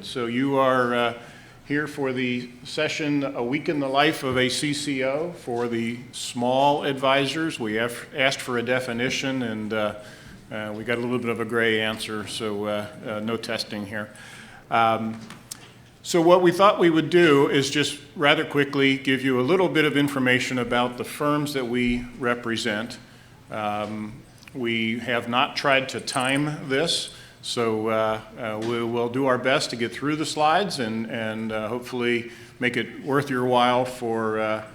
So you are here for the session, A Week in the Life of a CCO for the small advisors. We have asked for a definition and we got a little bit of a gray answer, so no testing here. So what we thought we would do is just rather quickly give you a little bit of information about the firms that we represent. We have not tried to time this. So we will do our best to get through the slides and hopefully make it worth your while for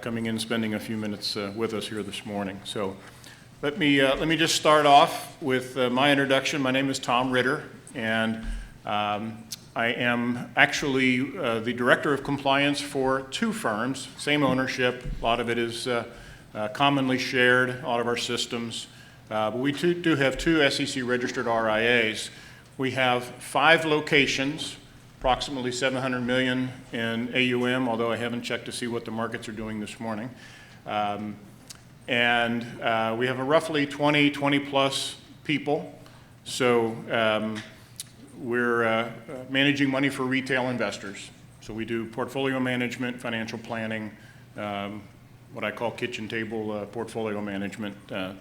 coming in and spending a few minutes with us here this morning. So let me just start off with my introduction. My name is Tom Ritter, and I am actually the Director of Compliance for two firms, same ownership. A lot of it is commonly shared, a lot of our systems. But we do have two SEC registered RIAs. We have 5 locations, approximately $700 million in AUM, although I haven't checked to see what the markets are doing this morning. And we have a roughly 20 plus people. So we're managing money for retail investors. So we do portfolio management, financial planning, what I call kitchen table portfolio management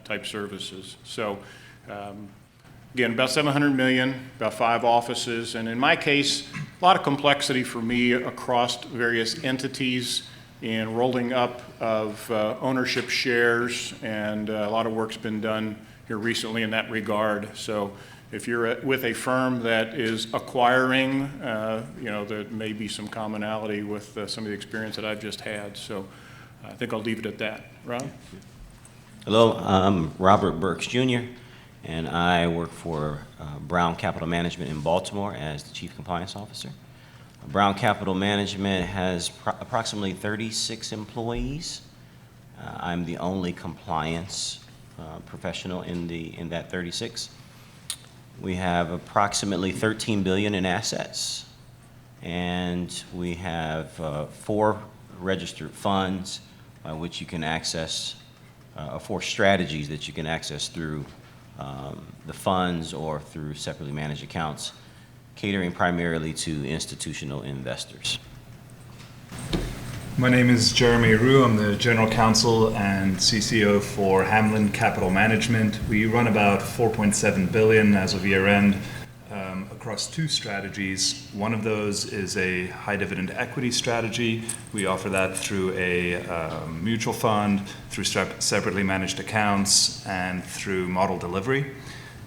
type services. So again, about $700 million, about 5 offices, and in my case, a lot of complexity for me across various entities in rolling up of ownership shares, and a lot of work's been done here recently in that regard. So if you're with a firm that is acquiring, there may be some commonality with some of the experience that I've just had. So I think I'll leave it at that. Rob? Hello, I'm Robert Burks Jr., and I work for Brown Capital Management in Baltimore as the Chief Compliance Officer. Brown Capital Management has approximately 36 employees. I'm the only compliance professional in that 36. We have approximately $13 billion in assets, and we have 4 registered funds which you can access, 4 strategies that you can access through the funds or through separately managed accounts, catering primarily to institutional investors. My name is Jeremi Roux. I'm the General Counsel and CCO for Hamlin Capital Management. We run about $4.7 billion as of year end across 2 strategies. One of those is a high dividend equity strategy. We offer that through a mutual fund, through separately managed accounts, and through model delivery.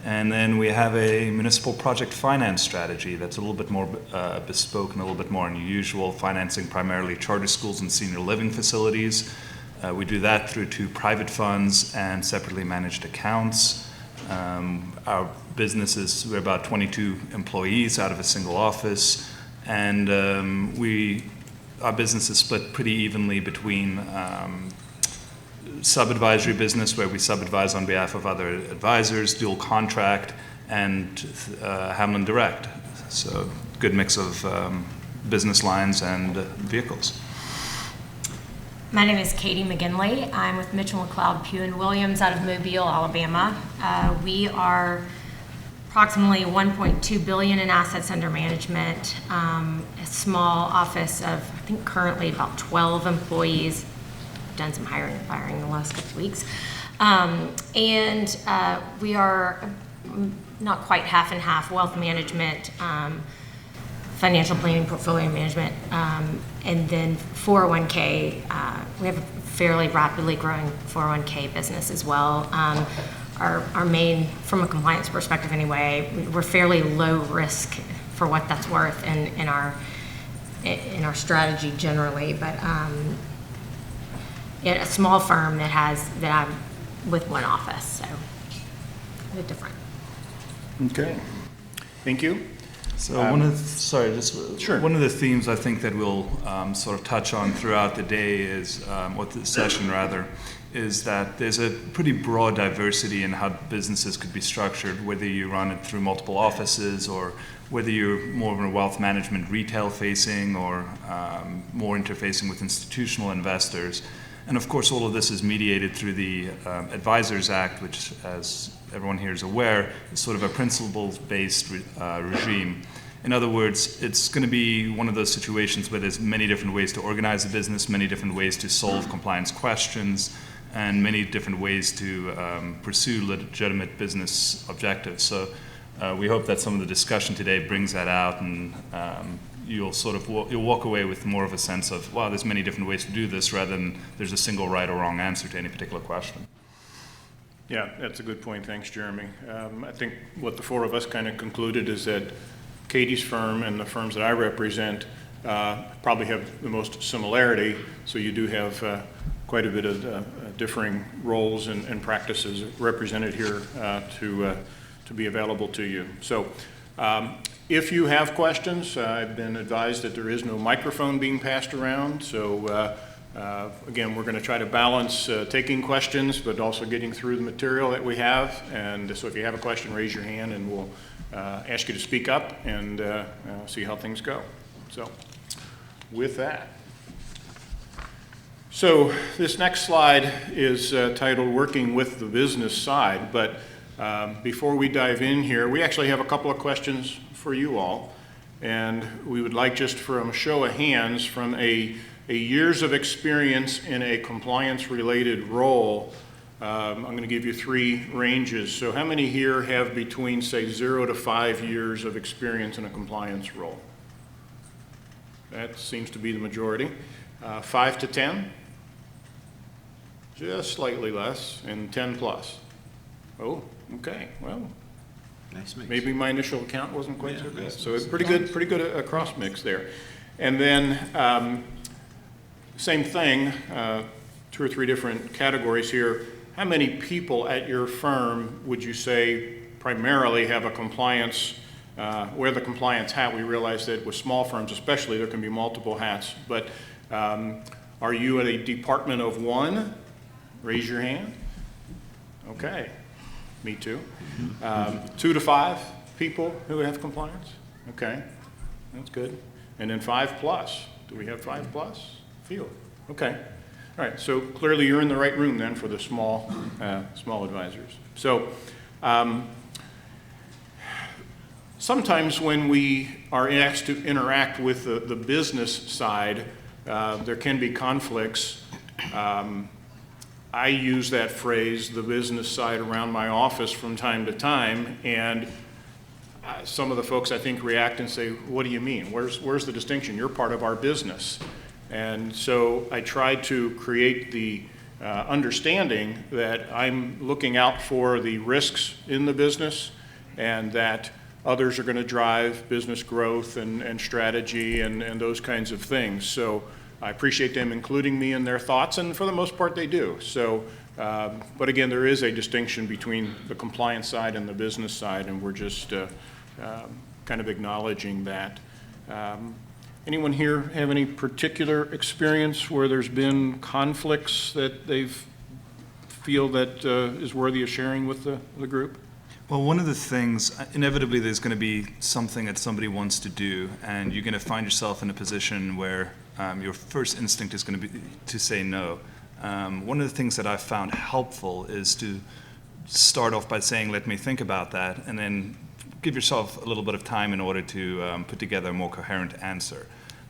And then we have a municipal project finance strategy that's a little bit more bespoke and a little bit more unusual, financing primarily charter schools and senior living facilities. We do that through 2 private funds and separately managed accounts. Our business is, we're about 22 employees out of a single office, and our business is split pretty evenly between sub-advisory business, where we sub-advise on behalf of other advisors, dual contract, and Hamlin Direct. So good mix of business lines and vehicles. My name is Katie McGinley. I'm with Mitchell, McLeod, Pugh, and Williams out of Mobile, Alabama. We are approximately $1.2 billion in assets under management, a small office of, I think, currently about 12 employees. Done some hiring and firing in the last couple of weeks. We are not quite half and half, wealth management, financial planning, portfolio management, and then 401k. We have a fairly rapidly growing 401k business as well. Our main, from a compliance perspective anyway, we're fairly low risk for what that's worth in our strategy generally, but a small firm that I'm with one office, so a bit different. Okay, thank you. So one of the themes I think that we'll sort of touch on throughout the day is, or the session rather, is that there's a pretty broad diversity in how businesses could be structured, whether you run it through multiple offices or whether you're more of a wealth management retail facing or more interfacing with institutional investors. And of course, all of this is mediated through the Advisors Act, which, as everyone here is aware, is sort of a principles-based regime. In other words, it's going to be one of those situations where there's many different ways to organize a business, many different ways to solve compliance questions, and many different ways to pursue legitimate business objectives. So we hope that some of the discussion today brings that out, and you'll walk away with more of a sense of, wow, there's many different ways to do this, rather than there's a single right or wrong answer to any particular question. Yeah, that's a good point. Thanks, Jeremy. I think what the four of us kind of concluded is that Katie's firm and the firms that I represent probably have the most similarity, so you do have quite a bit of differing roles and practices represented here to be available to you. So if you have questions, I've been advised that there is no microphone being passed around, so again, we're going to try to balance taking questions, but also getting through the material that we have. And so if you have a question, raise your hand and we'll ask you to speak up and see how things go. So with that. So this next slide is titled Working with the Business Side, but before we dive in here, we actually have a couple of questions for you all. And we would like, just from a show of hands, from a years of experience in a compliance-related role, I'm going to give you 3 ranges. So how many here have between, say, 0 to 5 years of experience in a compliance role? That seems to be the majority. 5 to 10? Just slightly less, and 10 plus. Oh, okay, well, Nice mix. maybe my initial count wasn't quite so good. So it's pretty good across mix there. And then same thing, 2 or 3 different categories here. How many people at your firm would you say primarily have a compliance, wear the compliance hat? We realize that with small firms especially, there can be multiple hats, but are you at a department of 1? Raise your hand. Okay, me too. 2 to 5 people who have compliance? Okay, that's good. And then 5 plus. Do we have 5 plus? Field. Okay. All right, so clearly you're in the right room then for the small advisors. So sometimes when we are asked to interact with the business side, there can be conflicts. I use that phrase, the business side, around my office from time to time, and some of the folks I think react and say, what do you mean? Where's the distinction? You're part of our business. And so I try to create the understanding that I'm looking out for the risks in the business, and that others are going to drive business growth and strategy and those kinds of things. So I appreciate them including me in their thoughts, and for the most part they do. So, but again, there is a distinction between the compliance side and the business side, and we're just kind of acknowledging that. Anyone here have any particular experience where there's been conflicts that they feel that is worthy of sharing with the group? Well, one of the things, inevitably there's going to be something that somebody wants to do, and you're going to find yourself in a position where your first instinct is going to be to say no. One of the things that I've found helpful is to start off by saying, let me think about that, and then give yourself a little bit of time in order to put together a more coherent answer.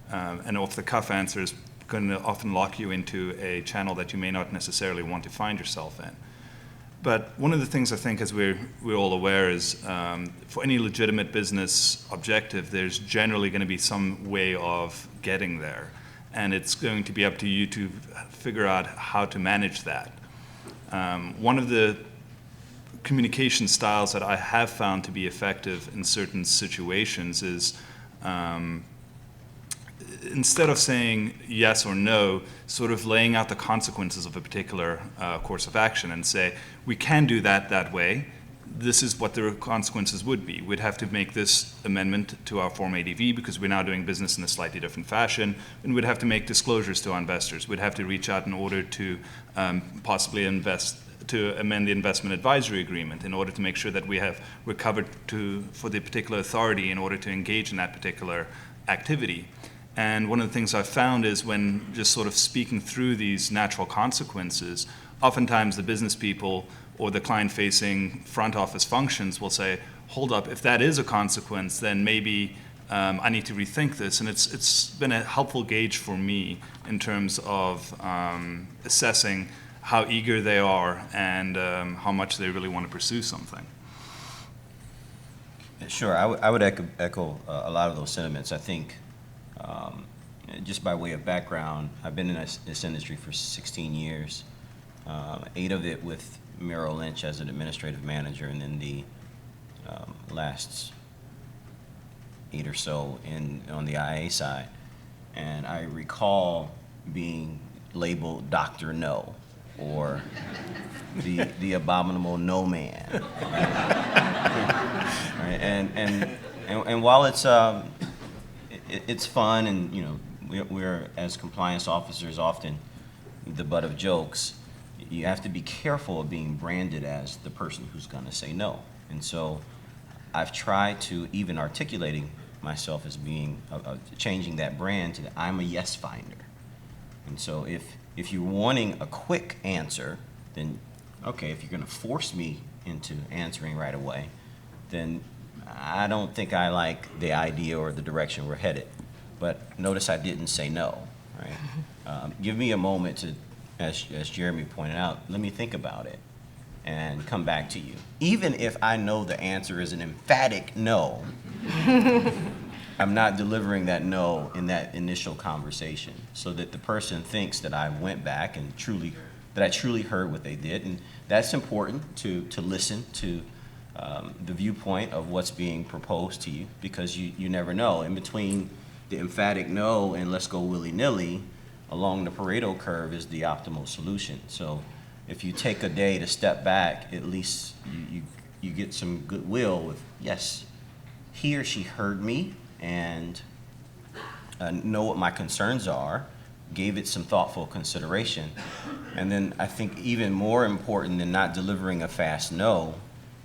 An off-the-cuff answer is going to often lock you into a channel that you may not necessarily want to find yourself in. But one of the things I think, as we're all aware, is for any legitimate business objective, there's generally going to be some way of getting there. And it's going to be up to you to figure out how to manage that. One of the communication styles that I have found to be effective in certain situations is instead of saying yes or no, sort of laying out the consequences of a particular course of action and say, we can do that way. This is what the consequences would be. We'd have to make this amendment to our Form ADV because we're now doing business in a slightly different fashion, and we'd have to make disclosures to our investors. We'd have to reach out in order to possibly amend the investment advisory agreement in order to make sure that we're covered for the particular authority in order to engage in that particular activity. And one of the things I've found is when just sort of speaking through these natural consequences, oftentimes the business people or the client-facing front office functions will say, hold up, if that is a consequence, then maybe I need to rethink this. And it's been a helpful gauge for me in terms of assessing how eager they are and how much they really want to pursue something. Sure, I would echo a lot of those sentiments. I think, just by way of background, I've been in this industry for 16 years, 8 of it with Merrill Lynch as an administrative manager, and then the last 8 or so on the IA side. And I recall being labeled Dr. No, or the abominable no man. Right? And while it's fun, and you know, we're as compliance officers often the butt of jokes, you have to be careful of being branded as the person who's going to say no. And so I've tried to, even articulating myself as being changing that brand to I'm a yes finder. And so if you're wanting a quick answer, then okay, if you're going to force me into answering right away, then I don't think I like the idea or the direction we're headed. But notice I didn't say no, right? Give me a moment to, as Jeremy pointed out, let me think about it and come back to you. Even if I know the answer is an emphatic no, I'm not delivering that no in that initial conversation, so that the person thinks that I went back and that I truly heard what they did. And that's important to listen to the viewpoint of what's being proposed to you, because you never know. In between the emphatic no and let's go willy-nilly, along the Pareto curve is the optimal solution. So if you take a day to step back, at least you get some goodwill with, yes, he or she heard me and know what my concerns are, gave it some thoughtful consideration. And then I think even more important than not delivering a fast no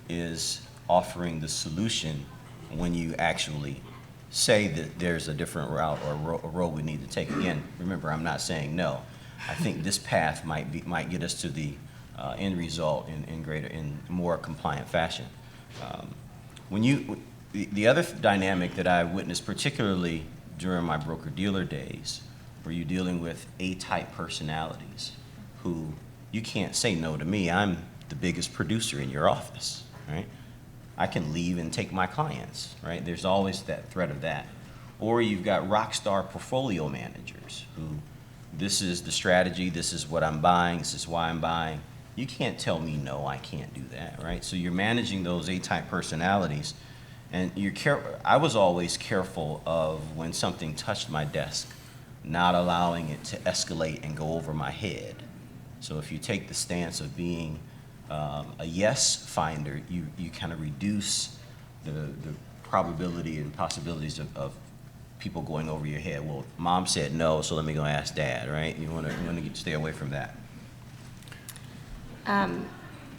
is offering the solution when you actually say that there's a different route or a road we need to take. Again, remember, I'm not saying no. I think this path might get us to the end result in more compliant fashion. The other dynamic that I witnessed, particularly during my broker-dealer days, where you're dealing with A-type personalities who you can't say no to me. I'm the biggest producer in your office, right? I can leave and take my clients, right? There's always that threat of that. Or you've got rock star portfolio managers who, this is the strategy, this is what I'm buying, this is why I'm buying. You can't tell me no, I can't do that, right? So you're managing those A-type personalities, and I was always careful of when something touched my desk, not allowing it to escalate and go over my head. So if you take the stance of being a yes finder, you kind of reduce the probability and possibilities of people going over your head. Well, mom said no, so let me go ask dad, right? You want to stay away from that.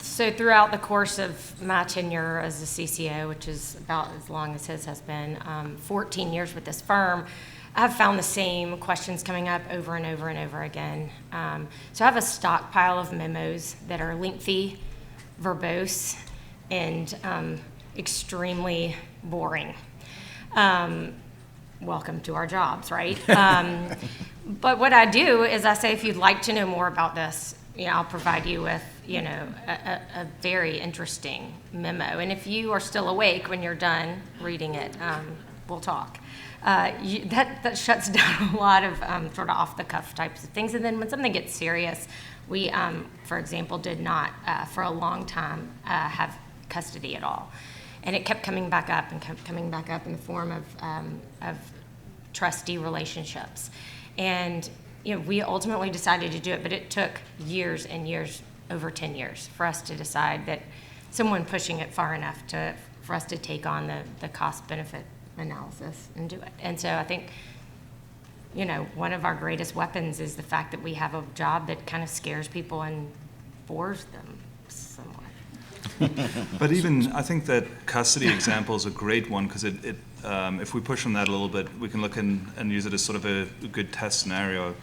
So throughout the course of my tenure as a CCO, which is about as long as his has been, 14 years with this firm, I've found the same questions coming up over and over and over again. So I have a stockpile of memos that are lengthy, verbose, and extremely boring. Welcome to our jobs, right? But what I do is I say, if you'd like to know more about this, I'll provide you with, a very interesting memo. And if you are still awake when you're done reading it, we'll talk. That shuts down a lot of sort of off-the-cuff types of things. And then when something gets serious, we, for example, did not, for a long time, have custody at all. And it kept coming back up and kept coming back up in the form of trustee relationships. And we ultimately decided to do it, but it took years and years, over 10 years, for us to decide that someone pushing it far enough for us to take on the cost-benefit analysis and do it. And so I think, one of our greatest weapons is the fact that we have a job that kind of scares people and bores them somewhat. But even, I think that custody example is a great one, because if we push on that a little bit, we can look and use it as sort of a good test scenario.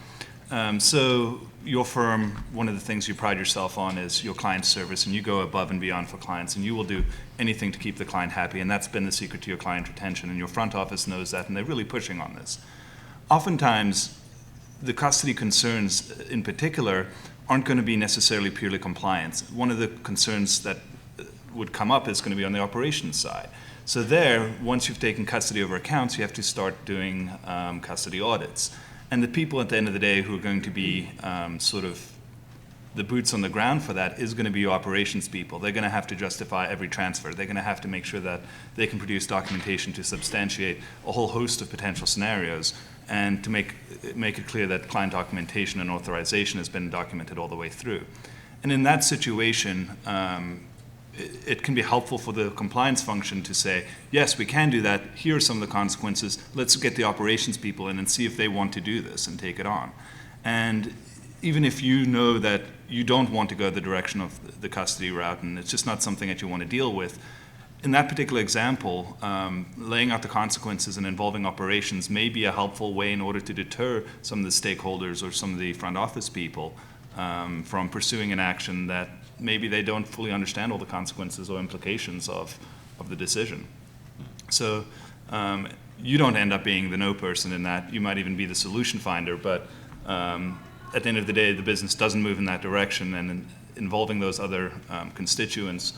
So your firm, one of the things you pride yourself on is your client service, and you go above and beyond for clients, and you will do anything to keep the client happy, and that's been the secret to your client retention, and your front office knows that, and they're really pushing on this. Oftentimes, the custody concerns in particular aren't going to be necessarily purely compliance. One of the concerns that would come up is going to be on the operations side. So there, once you've taken custody over accounts, you have to start doing custody audits. And the people at the end of the day who are going to be sort of the boots on the ground for that is going to be your operations people. They're going to have to justify every transfer. They're going to have to make sure that they can produce documentation to substantiate a whole host of potential scenarios, and to make it clear that client documentation and authorization has been documented all the way through. And in that situation, it can be helpful for the compliance function to say, yes, we can do that. Here are some of the consequences. Let's get the operations people in and see if they want to do this and take it on. And even if you know that you don't want to go the direction of the custody route and it's just not something that you want to deal with, in that particular example, laying out the consequences and involving operations may be a helpful way in order to deter some of the stakeholders or some of the front office people from pursuing an action that maybe they don't fully understand all the consequences or implications of the decision. So you don't end up being the no person in that. You might even be the solution finder, but at the end of the day, the business doesn't move in that direction, and involving those other constituents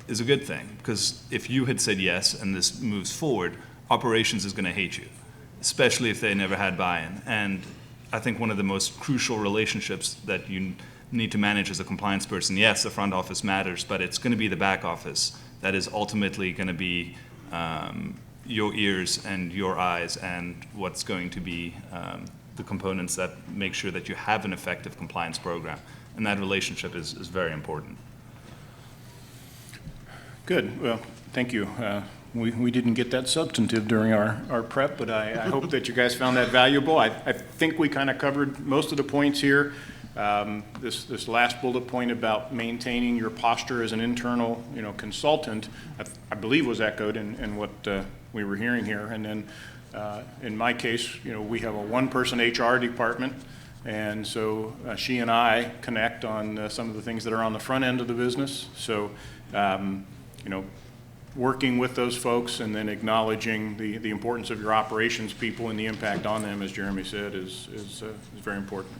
is a good thing, because if you had said yes and this moves forward, operations is going to hate you, especially if they never had buy-in. And I think one of the most crucial relationships that you need to manage as a compliance person, yes, the front office matters, but it's going to be the back office that is ultimately going to be your ears and your eyes, and what's going to be the components that make sure that you have an effective compliance program. And that relationship is very important. Good. Well, thank you. We didn't get that substantive during our prep, but I hope that you guys found that valuable. I think we kind of covered most of the points here. This last bullet point about maintaining your posture as an internal, consultant, I believe was echoed in what we were hearing here. And then in my case, we have a one-person HR department, and so she and I connect on some of the things that are on the front end of the business. So, working with those folks and then acknowledging the importance of your operations people and the impact on them, as Jeremi said, is very important.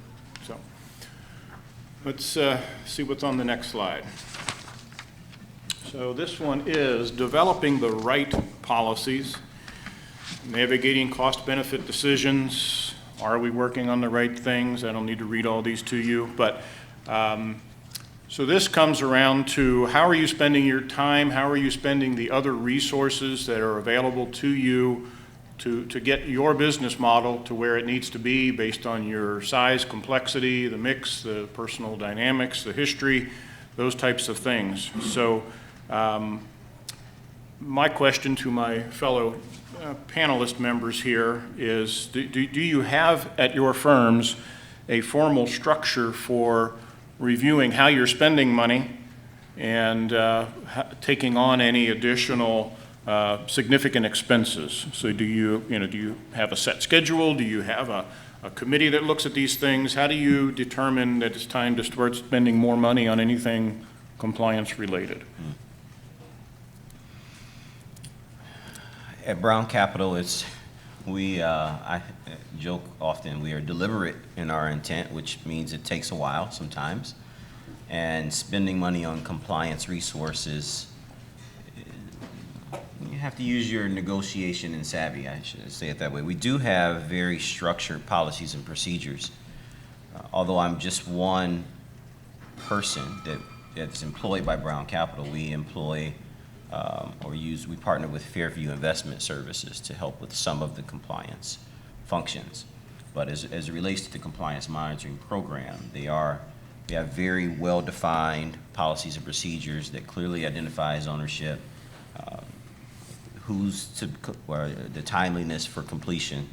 So let's see what's on the next slide. So this one is developing the right policies, navigating cost-benefit decisions. Are we working on the right things? I don't need to read all these to you, but so this comes around to how are you spending your time? How are you spending the other resources that are available to you to get your business model to where it needs to be based on your size, complexity, the mix, the personal dynamics, the history, those types of things. So my question to my fellow panelist members here is, do you have at your firms a formal structure for reviewing how you're spending money and taking on any additional significant expenses? So do you have a set schedule? Do you have a committee that looks at these things? How do you determine that it's time to start spending more money on anything compliance related? At Brown Capital, I joke often, we are deliberate in our intent, which means it takes a while sometimes. And spending money on compliance resources, you have to use your negotiation and savvy, I should say it that way. We do have very structured policies and procedures. Although I'm just one person that's employed by Brown Capital, we employ we partner with Fairview Investment Services to help with some of the compliance functions. But as it relates to the compliance monitoring program, we have very well-defined policies and procedures that clearly identifies ownership, the timeliness for completion,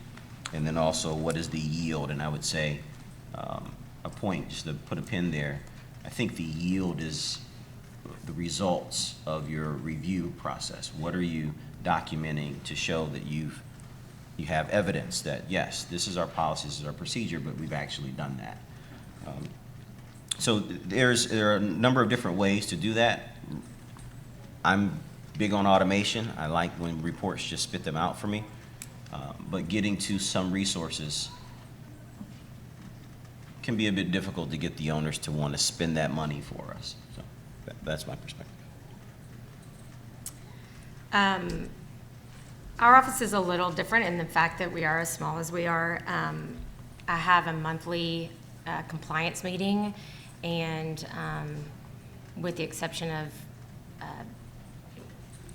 and then also what is the yield. And I would say a point, just to put a pin there, I think the yield is the results of your review process. What are you documenting to show that you've you have evidence that, yes, this is our policy, this is our procedure, but we've actually done that. So there are a number of different ways to do that. I'm big on automation. I like when reports just spit them out for me. But getting to some resources can be a bit difficult to get the owners to want to spend that money for us. So that's my perspective. Our office is a little different in the fact that we are as small as we are. I have a monthly compliance meeting, and with the exception of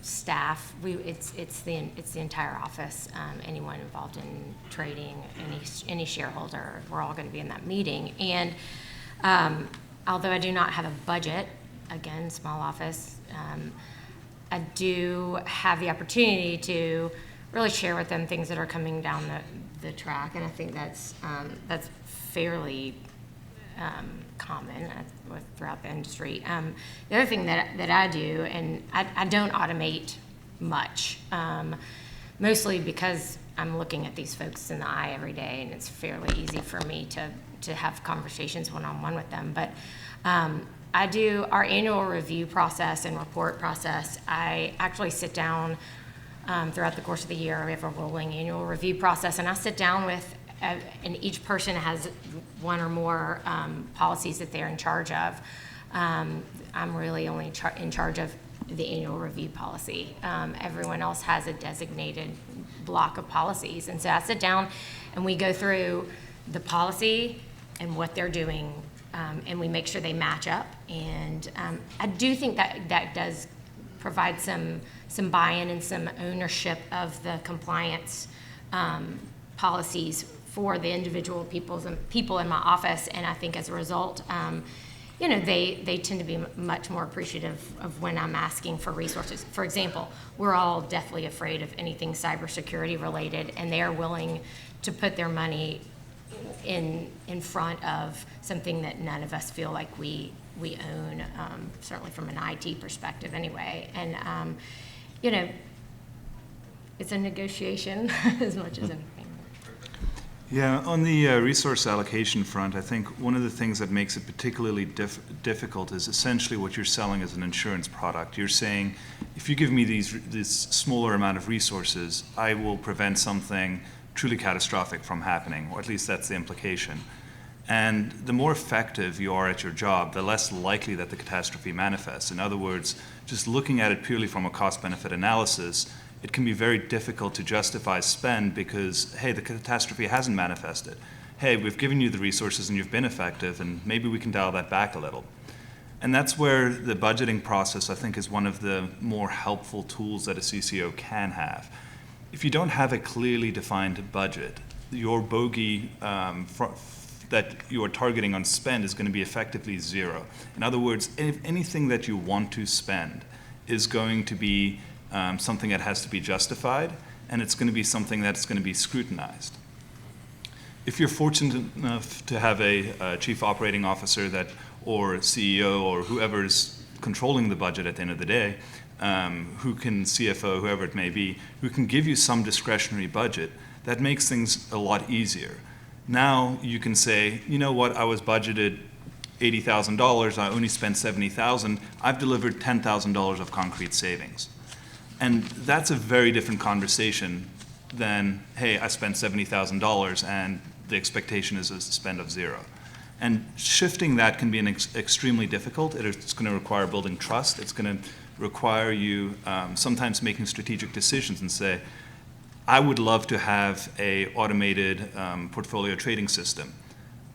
staff, it's the entire office. Anyone involved in trading, any shareholder, we're all going to be in that meeting. And although I do not have a budget, again, small office, I do have the opportunity to really share with them things that are coming down the track, and I think that's fairly common throughout the industry. The other thing that I do, and I don't automate much, mostly because I'm looking at these folks in the eye every day, and it's fairly easy for me to have conversations one-on-one with them. But I do our annual review process and report process. I actually sit down throughout the course of the year. We have a rolling annual review process, and I sit down with and each person has one or more policies that they're in charge of. I'm really only in charge of the annual review policy. Everyone else has a designated block of policies. And so I sit down and we go through the policy and what they're doing, and we make sure they match up. And I do think that does provide some buy-in and some ownership of the compliance policies for the individual people in my office, and I think as a result, they tend to be much more appreciative of when I'm asking for resources. For example, we're all deathly afraid of anything cybersecurity related, and they are willing to put their money in front of something that none of us feel like we own, certainly from an IT perspective anyway. And it's a negotiation as much as anything. Yeah, on the resource allocation front, I think one of the things that makes it particularly difficult is essentially what you're selling as an insurance product. You're saying, if you give me this smaller amount of resources, I will prevent something truly catastrophic from happening, or at least that's the implication. And the more effective you are at your job, the less likely that the catastrophe manifests. In other words, just looking at it purely from a cost-benefit analysis, it can be very difficult to justify spend because, hey, the catastrophe hasn't manifested. Hey, we've given you the resources and you've been effective, and maybe we can dial that back a little. And that's where the budgeting process, I think, is one of the more helpful tools that a CCO can have. If you don't have a clearly defined budget, your bogey that you are targeting on spend is going to be effectively zero. In other words, anything that you want to spend is going to be something that has to be justified, and it's going to be something that's going to be scrutinized. If you're fortunate enough to have a chief operating officer or CEO or whoever's controlling the budget at the end of the day, CFO, whoever it may be, who can give you some discretionary budget, that makes things a lot easier. Now you can say, you know what, I was budgeted $80,000, I only spent $70,000, I've delivered $10,000 of concrete savings. And that's a very different conversation than, hey, I spent $70,000 and the expectation is a spend of zero. And shifting that can be extremely difficult. It's going to require building trust. It's going to require you sometimes making strategic decisions and say, I would love to have a automated portfolio trading system.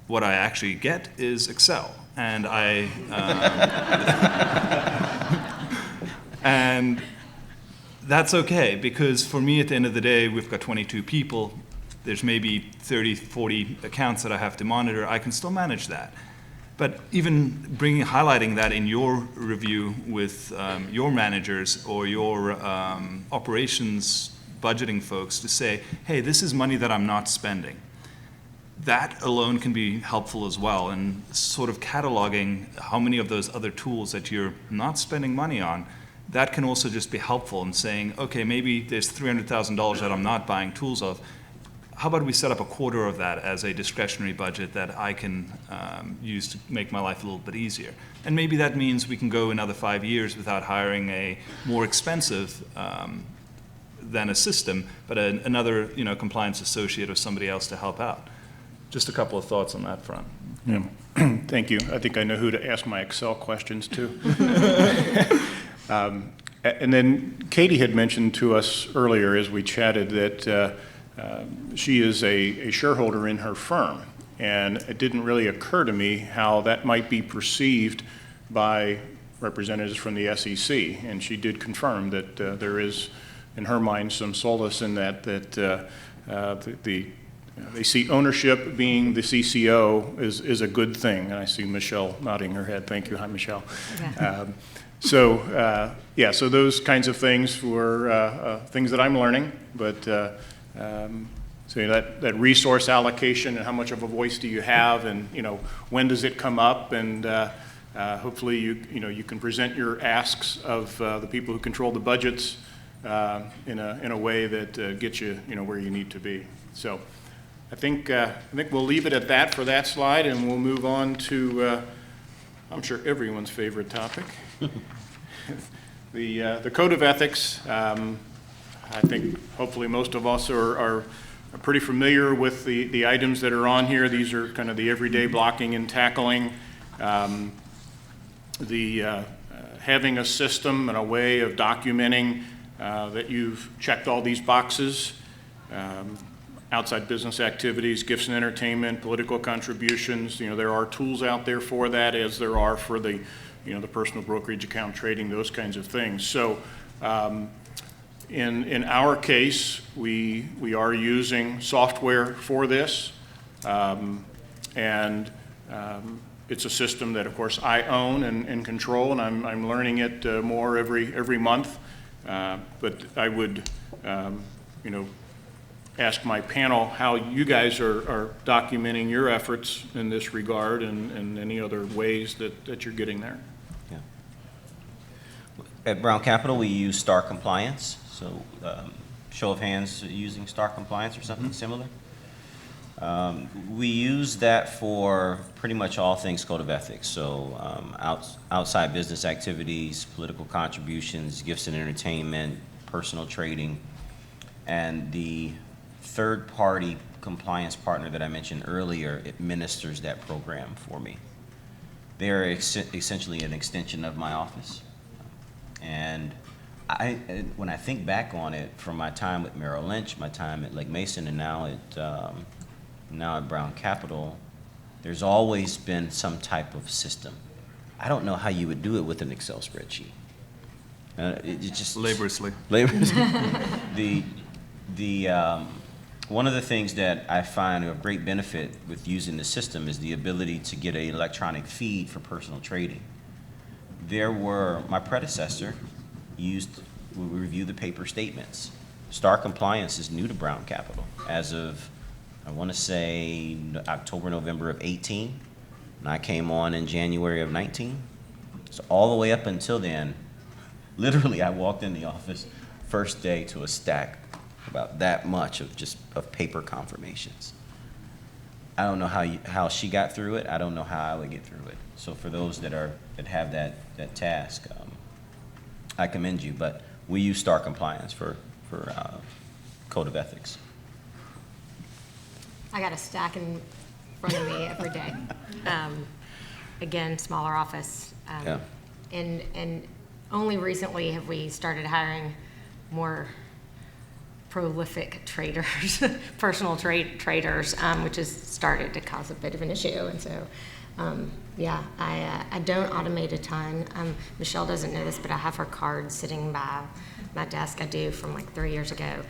What I actually get is Excel. And and that's okay, because for me, at the end of the day, we've got 22 people. There's maybe 30, 40 accounts that I have to monitor. I can still manage that. But even highlighting that in your review with your managers or your operations budgeting folks to say, hey, this is money that I'm not spending. That alone can be helpful as well, and sort of cataloging how many of those other tools that you're not spending money on, that can also just be helpful in saying, okay, maybe there's $300,000 that I'm not buying tools of, how about we set up a quarter of that as a discretionary budget that I can use to make my life a little bit easier? And maybe that means we can go another 5 years without hiring a more expensive than a system, but another compliance associate or somebody else to help out. Just a couple of thoughts on that front. Yeah. Thank you. I think I know who to ask my Excel questions to. And then Katie had mentioned to us earlier as we chatted that she is a shareholder in her firm. And it didn't really occur to me how that might be perceived by representatives from the SEC. And she did confirm that there is, in her mind, some solace in that they see ownership being the CCO is a good thing. And I see Michelle nodding her head. Thank you. Hi, Michelle. Yeah. So those kinds of things were things that I'm learning. But so that resource allocation and how much of a voice do you have, and when does it come up, and hopefully you can present your asks of the people who control the budgets in a way that gets you where you need to be. So I think we'll leave it at that for that slide, and we'll move on to I'm sure everyone's favorite topic, the Code of Ethics. I think hopefully most of us are pretty familiar with the items that are on here. These are kind of the everyday blocking and tackling. Having a system and a way of documenting that you've checked all these boxes. Outside business activities, gifts and entertainment, political contributions. There are tools out there for that, as there are for the personal brokerage account trading, those kinds of things. So in our case, we are using software for this, and it's a system that, of course, I own and control, and I'm learning it more every month. But I would, ask my panel how you guys are documenting your efforts in this regard, and any other ways that you're getting there. Yeah. At Brown Capital, we use Star Compliance. So show of hands using Star Compliance or something similar. We use that for pretty much all things Code of Ethics. So outside business activities, political contributions, gifts and entertainment, personal trading, and the third-party compliance partner that I mentioned earlier administers that program for me. They're essentially an extension of my office. And when I think back on it, from my time with Merrill Lynch, my time at Lake Mason, and now at Brown Capital, there's always been some type of system. I don't know how you would do it with an Excel spreadsheet. It just Laboriously. One of the things that I find a great benefit with using the system is the ability to get an electronic feed for personal trading. My predecessor we review the paper statements. Star Compliance is new to Brown Capital as of, I want to say, October, November of 18, and I came on in January of 19. So all the way up until then, literally I walked in the office first day to a stack about that much of paper confirmations. I don't know how she got through it. I don't know how I would get through it. So for those that have that task, I commend you. But we use Star Compliance for Code of Ethics. I got a stack in front of me every day. Again, smaller office. Yeah. And only recently have we started hiring more prolific traders, personal traders, which has started to cause a bit of an issue. And so, I don't automate a ton. Michelle doesn't know this, but I have her card sitting by my desk. I do from like 3 years ago,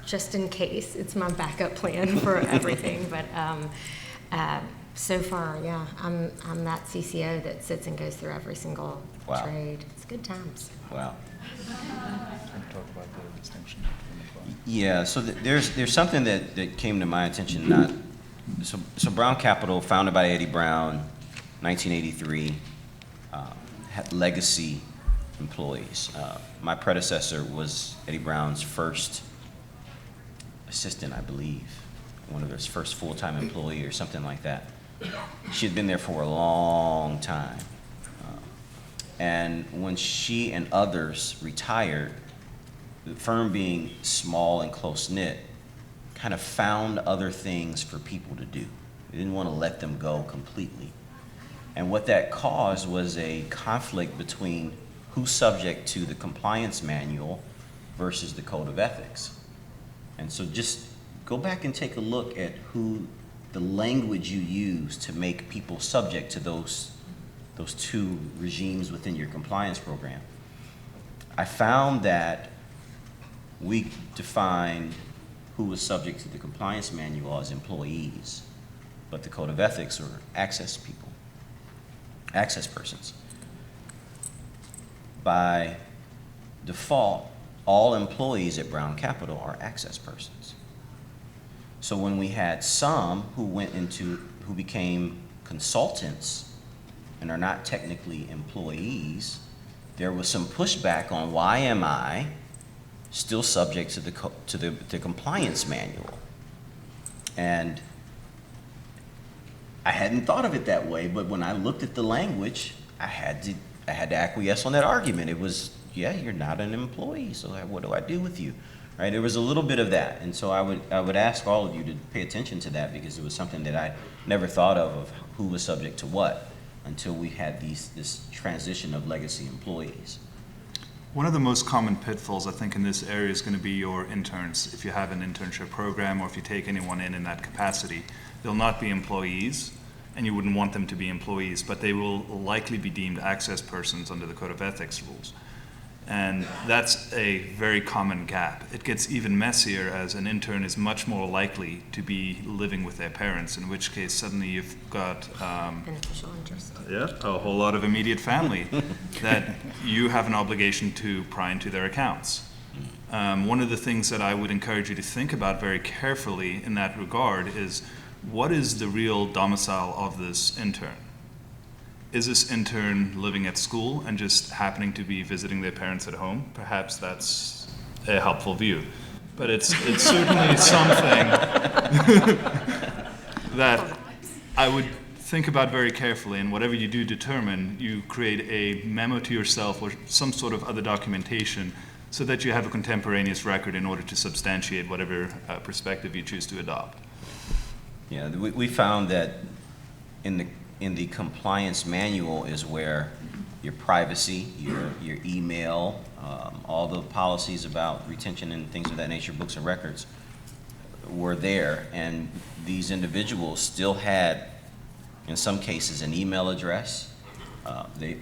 just in case. It's my backup plan for everything. But so far, I'm that CCO that sits and goes through every single trade. It's good times. Wow. Talk about the distinction. Yeah, so there's something that came to my attention. So Brown Capital, founded by Eddie Brown, 1983, had legacy employees. My predecessor was Eddie Brown's first assistant, I believe. one of his first full-time employee or something like that. She had been there for a long time. And when she and others retired, the firm being small and close-knit, kind of found other things for people to do. They didn't want to let them go completely. And what that caused was a conflict between who's subject to the compliance manual versus the code of ethics. And so just go back and take a look at the language you use to make people subject to those two regimes within your compliance program. I found that we defined who was subject to the compliance manual as employees, but the code of ethics are access people, access persons. By default, all employees at Brown Capital are access persons. So when we had some who became consultants and are not technically employees, there was some pushback on why am I still subject to the compliance manual. And I hadn't thought of it that way, but when I looked at the language, I had to acquiesce on that argument. It was, yeah, you're not an employee, so what do I do with you? Right? There was a little bit of that, and so I would ask all of you to pay attention to that, because it was something that I never thought of who was subject to what until we had this transition of legacy employees. One of the most common pitfalls, I think, in this area is going to be your interns. If you have an internship program or if you take anyone in that capacity, they'll not be employees, and you wouldn't want them to be employees, but they will likely be deemed access persons under the Code of Ethics rules. And that's a very common gap. It gets even messier as an intern is much more likely to be living with their parents, in which case suddenly you've got Beneficial interest. a whole lot of immediate family that you have an obligation to pry into their accounts. One of the things that I would encourage you to think about very carefully in that regard is, what is the real domicile of this intern? Is this intern living at school and just happening to be visiting their parents at home? Perhaps that's a helpful view. But it's certainly something that I would think about very carefully, and whatever you do determine, you create a memo to yourself or some sort of other documentation so that you have a contemporaneous record in order to substantiate whatever perspective you choose to adopt. Yeah, we found that in the compliance manual is where your privacy, your email, all the policies about retention and things of that nature, books and records, were there. And these individuals still had, in some cases, an email address. They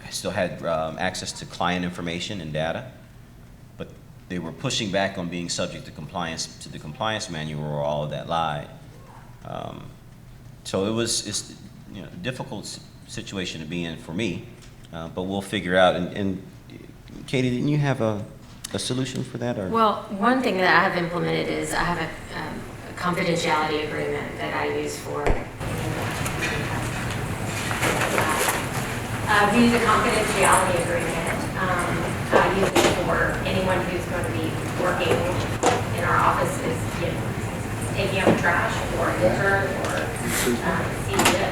still had access to client information and data, but they were pushing back on being subject to the compliance manual where all of that lied. So it's a difficult situation to be in for me, but we'll figure out. And Katie, didn't you have a solution for that? Or? Well, one thing that I have implemented is I have a confidentiality agreement that I use for. We use a confidentiality agreement. I use it for anyone who's going to be working in our offices, taking out trash or intern or CCO.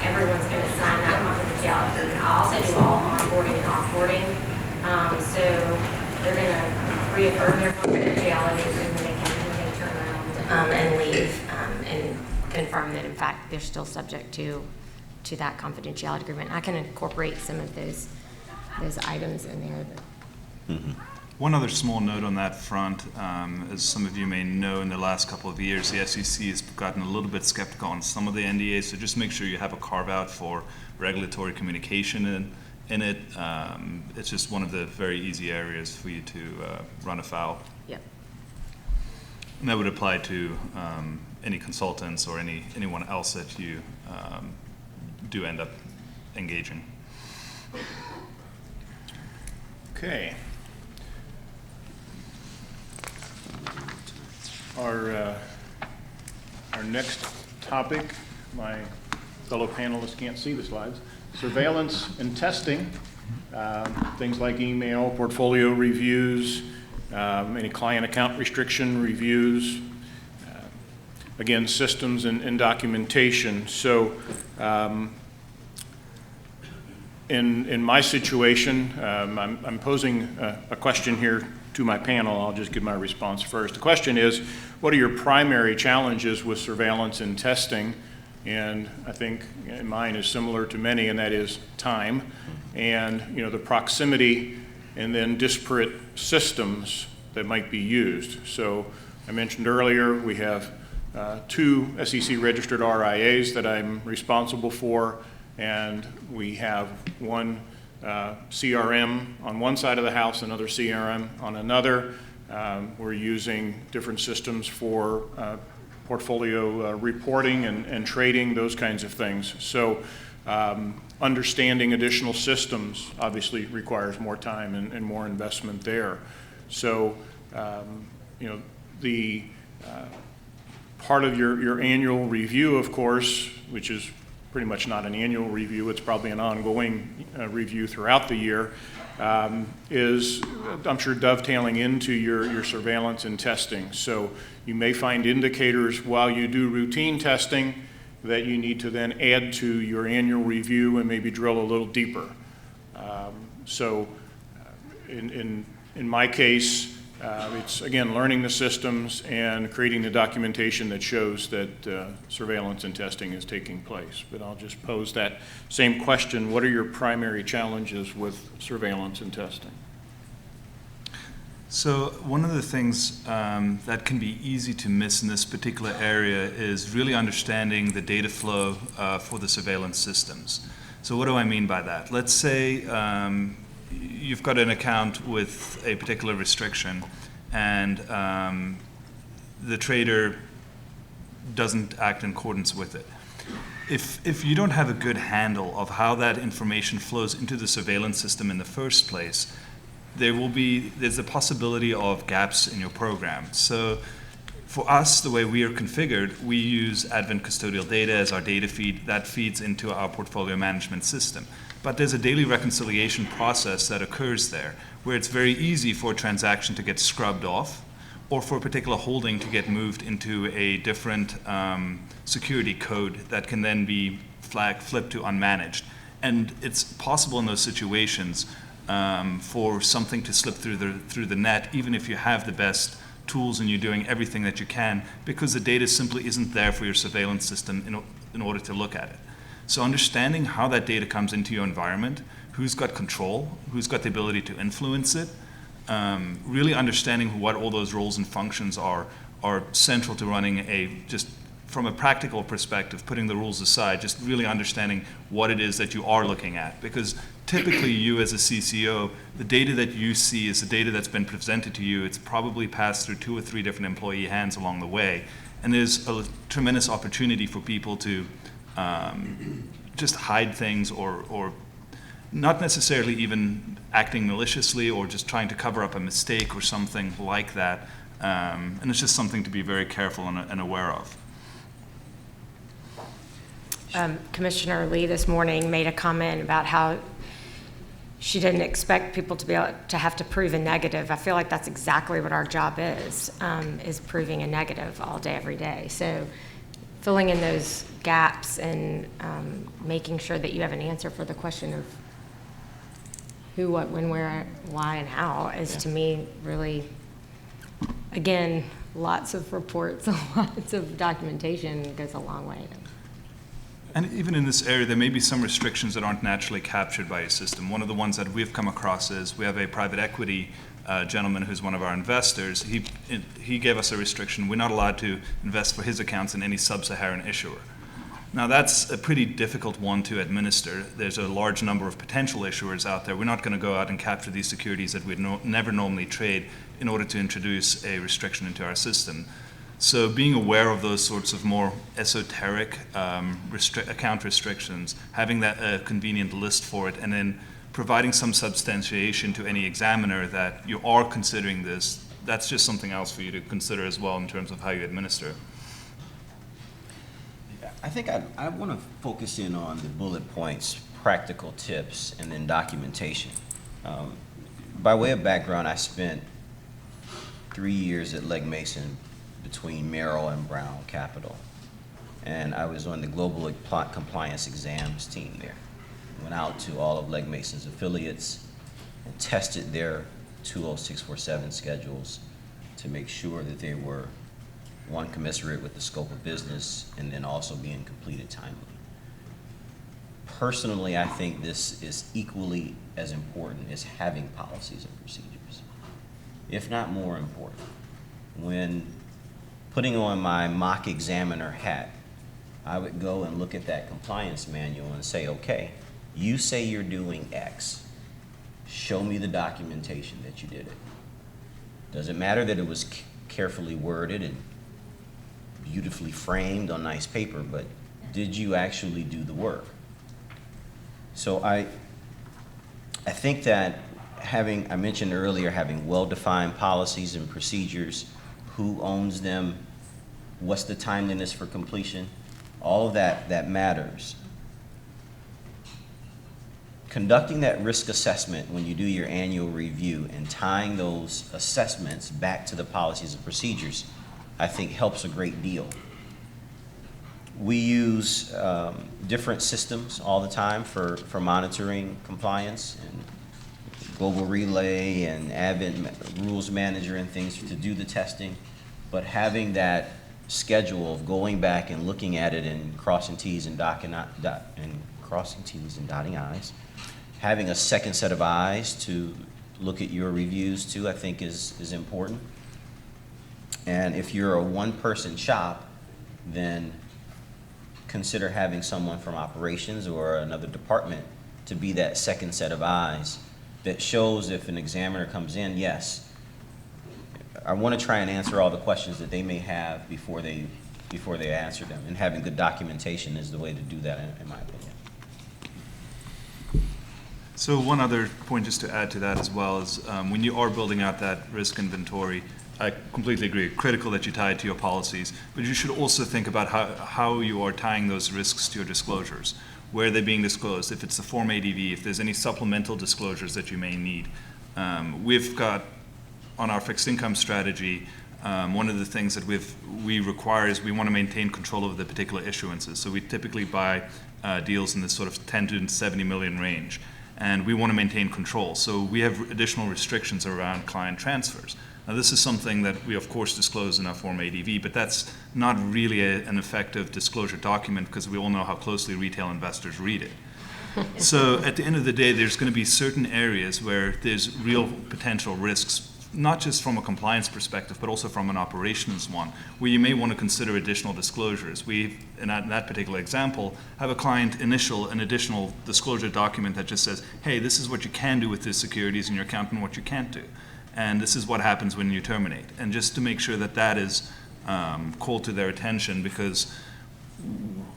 Everyone's going to sign that confidentiality agreement. I also do all onboarding and offboarding. So they're going to reaffirm their confidentiality agreement when they turn around and leave, and confirm that in fact they're still subject to that confidentiality agreement. I can incorporate some of those items in there. Mm-hmm. One other small note on that front, as some of you may know, in the last couple of years, the SEC has gotten a little bit skeptical on some of the NDAs, so just make sure you have a carve-out for regulatory communication in it. It's just one of the very easy areas for you to run afoul. Yep. And that would apply to any consultants or anyone else that you do end up engaging. Okay. Our next topic, my fellow panelists can't see the slides, surveillance and testing, things like email, portfolio reviews, any client account restriction reviews. again, systems and documentation. So in my situation, I'm posing a question here to my panel. I'll just give my response first. The question is, what are your primary challenges with surveillance and testing? And I think mine is similar to many, and that is time and the proximity and then disparate systems that might be used. So I mentioned earlier we have 2 SEC registered RIAs that I'm responsible for, and we have one CRM on one side of the house, another CRM on another. We're using different systems for portfolio reporting and trading, those kinds of things. So understanding additional systems obviously requires more time and more investment there. So the part of your annual review, of course, which is pretty much not an annual review, it's probably an ongoing review throughout the year, is, I'm sure, dovetailing into your surveillance and testing. So you may find indicators while you do routine testing that you need to then add to your annual review and maybe drill a little deeper. In my case, it's, again, learning the systems and creating the documentation that shows that surveillance and testing is taking place. But I'll just pose that same question. What are your primary challenges with surveillance and testing? So one of the things that can be easy to miss in this particular area is really understanding the data flow for the surveillance systems. So what do I mean by that? Let's say you've got an account with a particular restriction, and the trader doesn't act in accordance with it. If you don't have a good handle of how that information flows into the surveillance system in the first place, there's a possibility of gaps in your program. So for us, the way we are configured, we use Advent custodial data as our data feed that feeds into our portfolio management system. But there's a daily reconciliation process that occurs there, where it's very easy for a transaction to get scrubbed off, or for a particular holding to get moved into a different security code that can then be flipped to unmanaged. And it's possible in those situations for something to slip through the net, even if you have the best tools and you're doing everything that you can, because the data simply isn't there for your surveillance system in order to look at it. So understanding how that data comes into your environment, who's got control, who's got the ability to influence it, really understanding what all those roles and functions are central to running just from a practical perspective, putting the rules aside, just really understanding what it is that you are looking at. Because typically you as a CCO, the data that you see is the data that's been presented to you. It's probably passed through 2 or 3 different employee hands along the way. And there's a tremendous opportunity for people to just hide things or not necessarily even acting maliciously or just trying to cover up a mistake or something like that. And it's just something to be very careful and aware of. Commissioner Lee this morning made a comment about how she didn't expect people to be able to have to prove a negative. I feel like that's exactly what our job is proving a negative all day, every day. So filling in those gaps and making sure that you have an answer for the question of who, what, when, where, why, and how is, to me, really, again, lots of reports, lots of documentation goes a long way. And even in this area, there may be some restrictions that aren't naturally captured by a system. One of the ones that we've come across is we have a private equity gentleman who's one of our investors. He gave us a restriction. We're not allowed to invest for his accounts in any sub-Saharan issuer. Now, that's a pretty difficult one to administer. There's a large number of potential issuers out there. We're not going to go out and capture these securities that we'd never normally trade in order to introduce a restriction into our system. So being aware of those sorts of more esoteric account restrictions, having that convenient list for it, and then providing some substantiation to any examiner that you are considering this, that's just something else for you to consider as well in terms of how you administer. I think I want to focus in on the bullet points, practical tips, and then documentation. By way of background, I spent 3 years at Legg Mason between Merrill and Brown Capital. And I was on the global compliance exams team there. Went out to all of Legg Mason's affiliates and tested their 20647 schedules to make sure that they were, one, commensurate with the scope of business, and then also being completed timely. Personally, I think this is equally as important as having policies and procedures, if not more important. When putting on my mock examiner hat, I would go and look at that compliance manual and say, okay, you say you're doing X. Show me the documentation that you did it. Doesn't matter that it was carefully worded and beautifully framed on nice paper, but did you actually do the work? So I think that I mentioned earlier, having well-defined policies and procedures, who owns them, what's the timeliness for completion, all of that matters. Conducting that risk assessment when you do your annual review and tying those assessments back to the policies and procedures, I think helps a great deal. We use different systems all the time for monitoring compliance, and Global Relay and Advent Rules Manager and things to do the testing, but having that schedule of going back and looking at it and crossing T's and dotting I's, having a second set of eyes to look at your reviews too, I think is important. And if you're a one-person shop, then consider having someone from operations or another department to be that second set of eyes that shows if an examiner comes in, yes, I want to try and answer all the questions that they may have before they answer them, and having good documentation is the way to do that, in my opinion. So one other point just to add to that as well is when you are building out that risk inventory, I completely agree, critical that you tie it to your policies, but you should also think about how you are tying those risks to your disclosures. Where are they being disclosed? If it's the Form ADV, if there's any supplemental disclosures that you may need. We've got, on our fixed income strategy, one of the things that we require is we want to maintain control over the particular issuances. So we typically buy deals in this sort of 10 to 70 million range, and we want to maintain control. So we have additional restrictions around client transfers. Now, this is something that we, of course, disclose in our Form ADV, but that's not really an effective disclosure document because we all know how closely retail investors read it. So at the end of the day, there's going to be certain areas where there's real potential risks, not just from a compliance perspective, but also from an operations one, where you may want to consider additional disclosures. We, in that particular example, have a client initial an additional disclosure document that just says, hey, this is what you can do with this securities in your account and what you can't do. And this is what happens when you terminate. And just to make sure that that is called to their attention, because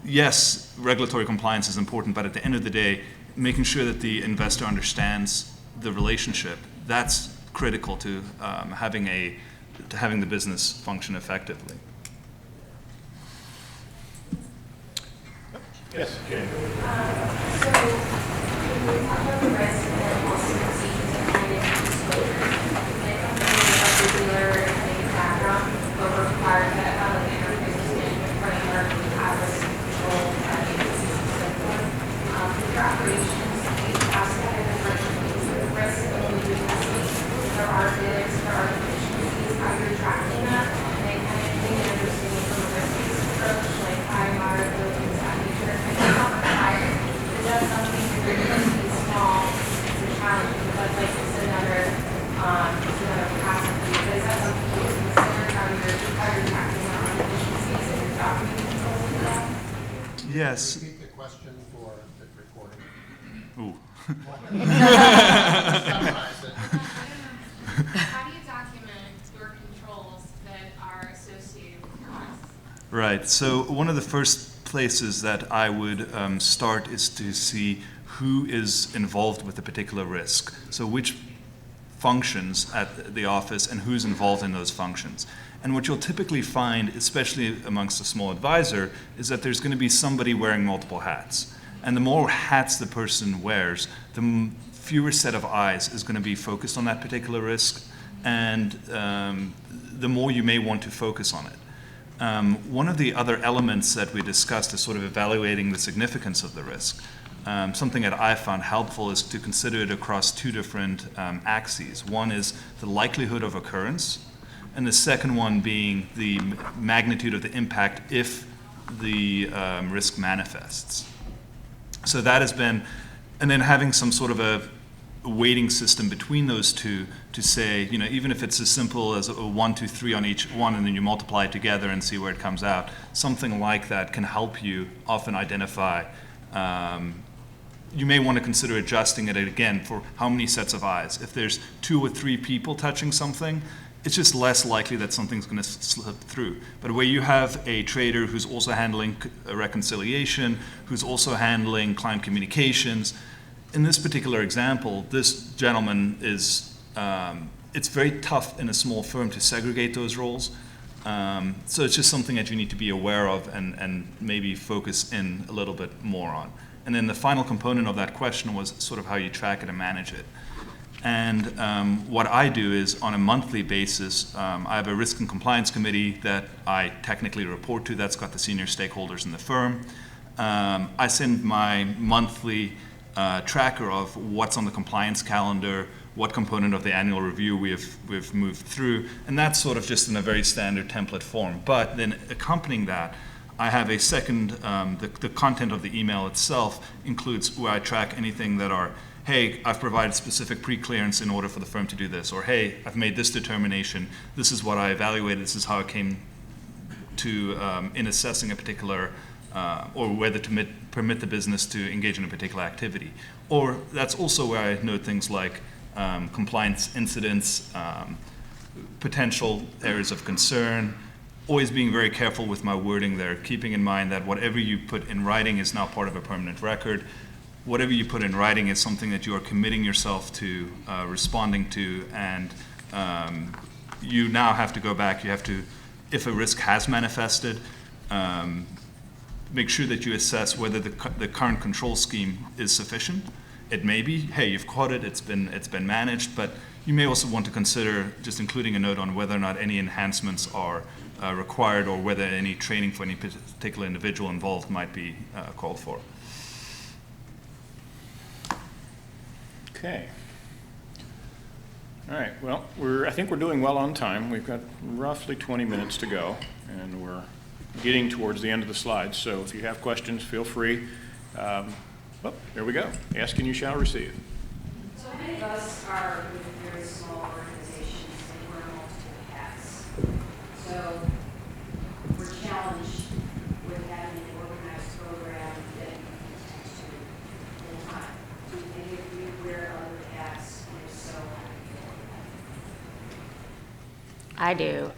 yes, regulatory compliance is important, but at the end of the day, making sure that the investor understands the relationship, that's critical to having the business function effectively. Yes, Jane. So, we talk about the risk and also procedures and financial disclosure. The dealer having a background, but we're required that like an enterprise management framework, we have risk control agencies and so forth. For your operations, we ask that in the risk of when we do testing, there are risks, there are deficiencies, how you're tracking that, and then kind of getting an understanding from a risk-based approach, like high, moderate, low, things of that nature. And it's not higher, but that's something really small, it's a challenge, but like it's another capacity. But is that something you consider how you're tracking on efficiencies and your document control for that? Yes. Repeat the question for the recording. Ooh. Summarize it. How do you document your controls that are associated with your risks? Right. So one of the first places that I would start is to see who is involved with a particular risk. So which functions at the office and who's involved in those functions. And what you'll typically find, especially amongst a small advisor, is that there's going to be somebody wearing multiple hats. And the more hats the person wears, the fewer set of eyes is going to be focused on that particular risk. and the more you may want to focus on it. One of the other elements that we discussed is sort of evaluating the significance of the risk. Something that I found helpful is to consider it across two different axes. One is the likelihood of occurrence, and the second one being the magnitude of the impact if the risk manifests. So that has been, and then having some sort of a weighting system between those two to say, you know, even if it's as simple as a 1, 2, 3 on each one, and then you multiply it together and see where it comes out, something like that can help you often identify. You may want to consider adjusting it again for how many sets of eyes. If there's 2 or 3 people touching something, it's just less likely that something's going to slip through. But where you have a trader who's also handling a reconciliation, who's also handling client communications, in this particular example, this gentleman is, it's very tough in a small firm to segregate those roles. So it's just something that you need to be aware of and maybe focus in a little bit more on. And then the final component of that question was sort of how you track it and manage it. And what I do is on a monthly basis, I have a risk and compliance committee that I technically report to. That's got the senior stakeholders in the firm. I send my monthly tracker of what's on the compliance calendar, what component of the annual review we've moved through, and that's sort of just in a very standard template form. But then accompanying that, I have a second, the content of the email itself includes where I track anything that are, hey, I've provided specific pre-clearance in order for the firm to do this, or hey, I've made this determination, this is what I evaluated, this is how I came to, in assessing a particular, or whether to permit the business to engage in a particular activity. Or that's also where I note things like compliance incidents, potential areas of concern, always being very careful with my wording there, keeping in mind that whatever you put in writing is now part of a permanent record. Whatever you put in writing is something that you are committing yourself to responding to, and you now have to go back, you have to, if a risk has manifested, make sure that you assess whether the current control scheme is sufficient. It may be, hey, you've caught it, it's been managed, but you may also want to consider just including a note on whether or not any enhancements are required, or whether any training for any particular individual involved might be called for. Okay. All right, well, I think we're doing well on time. We've got roughly 20 minutes to go, and we're getting towards the end of the slides. So if you have questions, feel free. Oh, there we go. Ask and you shall receive. So many of us are with very small organizations and wear multiple hats. So we're challenged with having an organized program that you can attend to in time. Do any of you wear other hats? And if so, how do you feel about that? I do.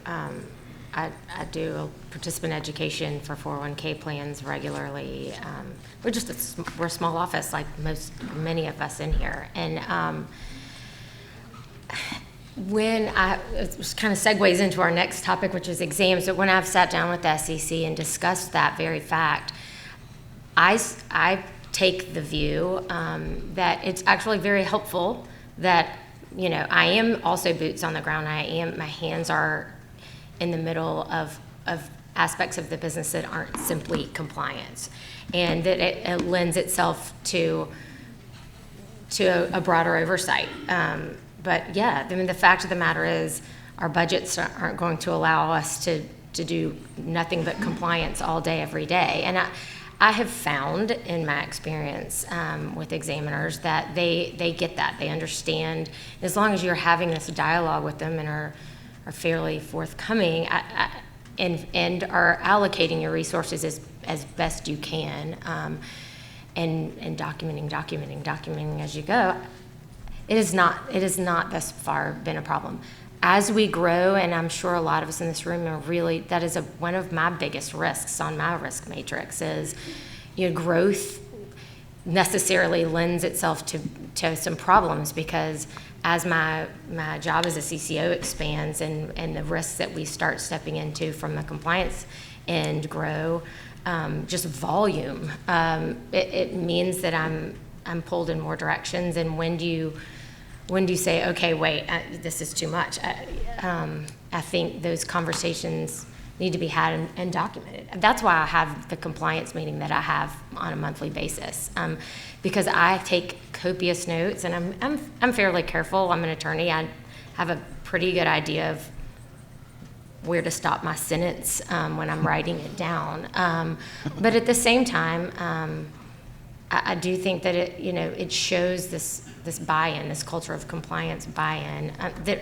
I do participant education for 401k plans regularly. We're a small office, like many of us in here, and it kind of segues into our next topic, which is exams. But when I've sat down with the SEC and discussed that very fact, I take the view that it's actually very helpful that, you know, I am also boots on the ground. My hands are in the middle of aspects of the business that aren't simply compliance, and that it lends itself to a broader oversight. But yeah, I mean, the fact of the matter is our budgets aren't going to allow us to do nothing but compliance all day, every day. And I have found in my experience with examiners that they get that. They understand, as long as you're having this dialogue with them and are fairly forthcoming and are allocating your resources as best you can, and documenting as you go. It is not thus far been a problem. As we grow, and I'm sure a lot of us in this room are really, that is one of my biggest risks on my risk matrix is, you know, growth necessarily lends itself to some problems, because as my job as a CCO expands and the risks that we start stepping into from the compliance end grow, just volume, it means that I'm pulled in more directions. And when do when do you say, okay, wait, this is too much? I think those conversations need to be had and documented. That's why I have the compliance meeting that I have on a monthly basis, because I take copious notes, and I'm fairly careful. I'm an attorney. I have a pretty good idea of where to stop my sentence when I'm writing it down. But at the same time, I do think that it shows this buy-in, this culture of compliance buy-in. That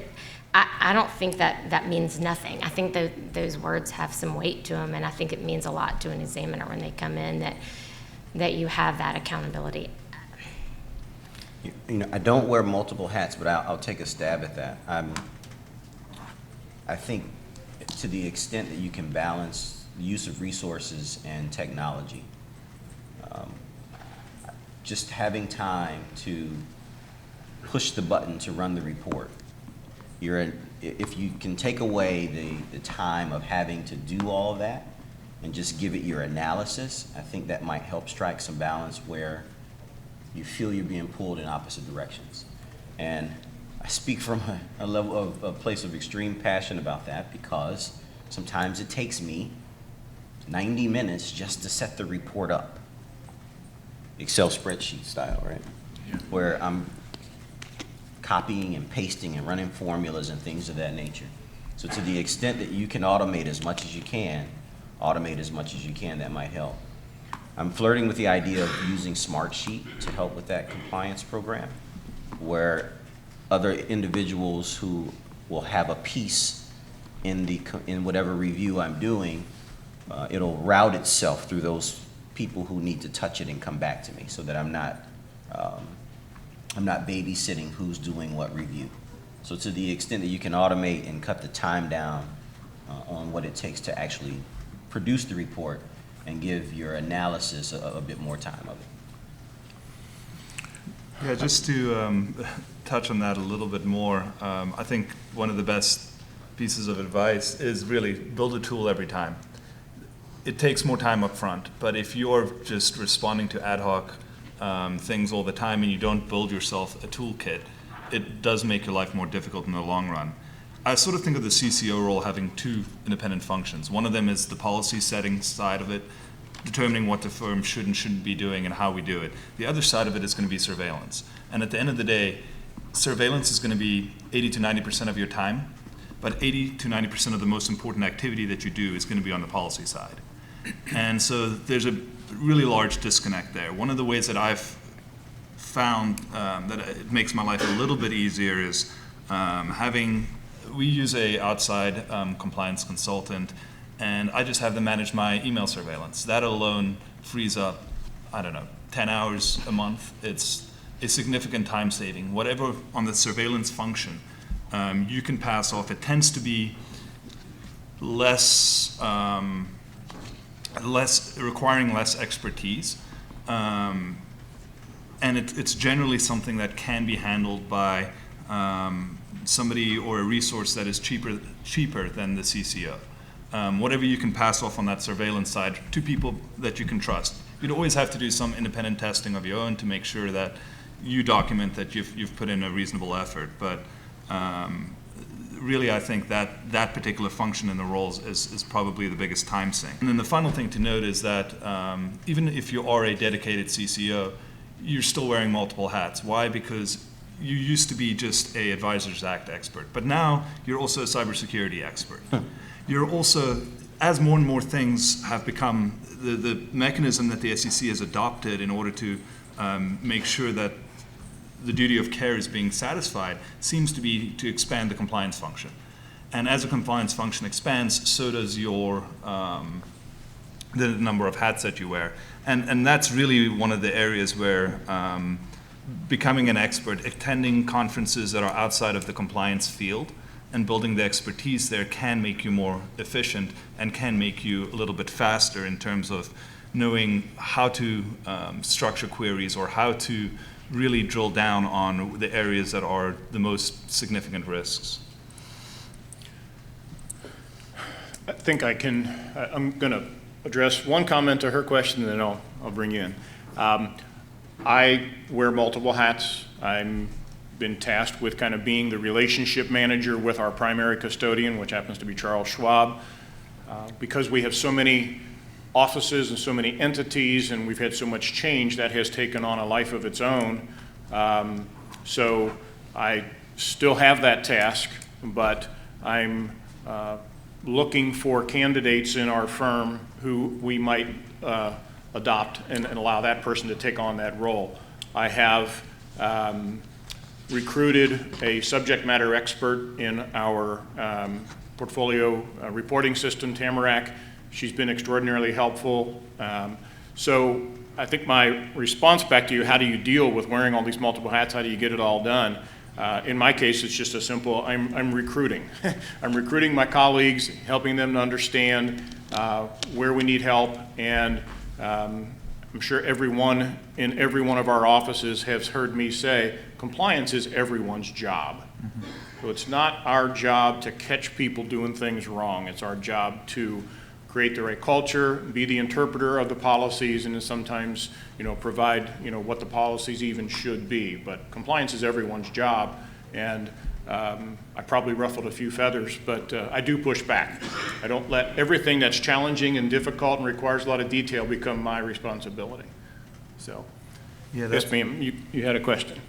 I don't think that means nothing. I think that those words have some weight to them, and I think it means a lot to an examiner when they come in that you have that accountability. I don't wear multiple hats, but I'll take a stab at that. I think to the extent that you can balance the use of resources and technology, just having time to push the button to run the report. If you can take away the time of having to do all of that and just give it your analysis, I think that might help strike some balance where you feel you're being pulled in opposite directions. And I speak from a place of extreme passion about that, because sometimes it takes me 90 minutes just to set the report up. Excel spreadsheet style, right? Yeah. Where I'm copying and pasting and running formulas and things of that nature. So to the extent that you can automate as much as you can, that might help. I'm flirting with the idea of using Smartsheet to help with that compliance program, where other individuals who will have a piece in whatever review I'm doing, it'll route itself through those people who need to touch it and come back to me, so that I'm not babysitting who's doing what review. So to the extent that you can automate and cut the time down on what it takes to actually produce the report and give your analysis a bit more time of it. Yeah, just to touch on that a little bit more, I think one of the best pieces of advice is really build a tool every time. It takes more time up front, but if you're just responding to ad hoc things all the time and you don't build yourself a toolkit, it does make your life more difficult in the long run. I sort of think of the CCO role having two independent functions. One of them is the policy setting side of it, determining what the firm should and shouldn't be doing and how we do it. The other side of it is going to be surveillance. And at the end of the day, surveillance is going to be 80 to 90% of your time, but 80 to 90% of the most important activity that you do is going to be on the policy side. And so there's a really large disconnect there. One of the ways that I've found that it makes my life a little bit easier is we use a outside compliance consultant, and I just have them manage my email surveillance. That alone frees up, 10 hours a month. It's a significant time saving. Whatever on the surveillance function you can pass off, it tends to be requiring less expertise, and it's generally something that can be handled by somebody or a resource that is cheaper than the CCO. Whatever you can pass off on that surveillance side to people that you can trust. You'd always have to do some independent testing of your own to make sure that you document that you've put in a reasonable effort. But really, I think that particular function in the roles is probably the biggest time sink. And then the final thing to note is that even if you are a dedicated CCO, you're still wearing multiple hats. Why? Because you used to be just a Advisors Act expert, but now you're also a cybersecurity expert. You're also, as more and more things have become, the mechanism that the SEC has adopted in order to make sure that the duty of care is being satisfied seems to be to expand the compliance function. And as the compliance function expands, so does your the number of hats that you wear. And that's really one of the areas where becoming an expert, attending conferences that are outside of the compliance field and building the expertise there can make you more efficient and can make you a little bit faster in terms of knowing how to structure queries or how to really drill down on the areas that are the most significant risks. I think I'm going to address one comment to her question, and then I'll bring you in. I wear multiple hats. I'm been tasked with kind of being the relationship manager with our primary custodian, which happens to be Charles Schwab. Because we have so many offices and so many entities and we've had so much change, that has taken on a life of its own. So I still have that task, but I'm looking for candidates in our firm who we might adopt and allow that person to take on that role. I have recruited a subject matter expert in our portfolio reporting system, Tamarack. She's been extraordinarily helpful. So I think my response back to you, how do you deal with wearing all these multiple hats? How do you get it all done? In my case, it's just a simple, I'm recruiting. I'm recruiting my colleagues, helping them to understand where we need help, and I'm sure everyone in every one of our offices has heard me say, compliance is everyone's job. So it's not our job to catch people doing things wrong. It's our job to create the right culture, be the interpreter of the policies, and then sometimes, provide, what the policies even should be. But compliance is everyone's job, and I probably ruffled a few feathers, but I do push back. I don't let everything that's challenging and difficult and requires a lot of detail become my responsibility. So, yes, ma'am, you had a question.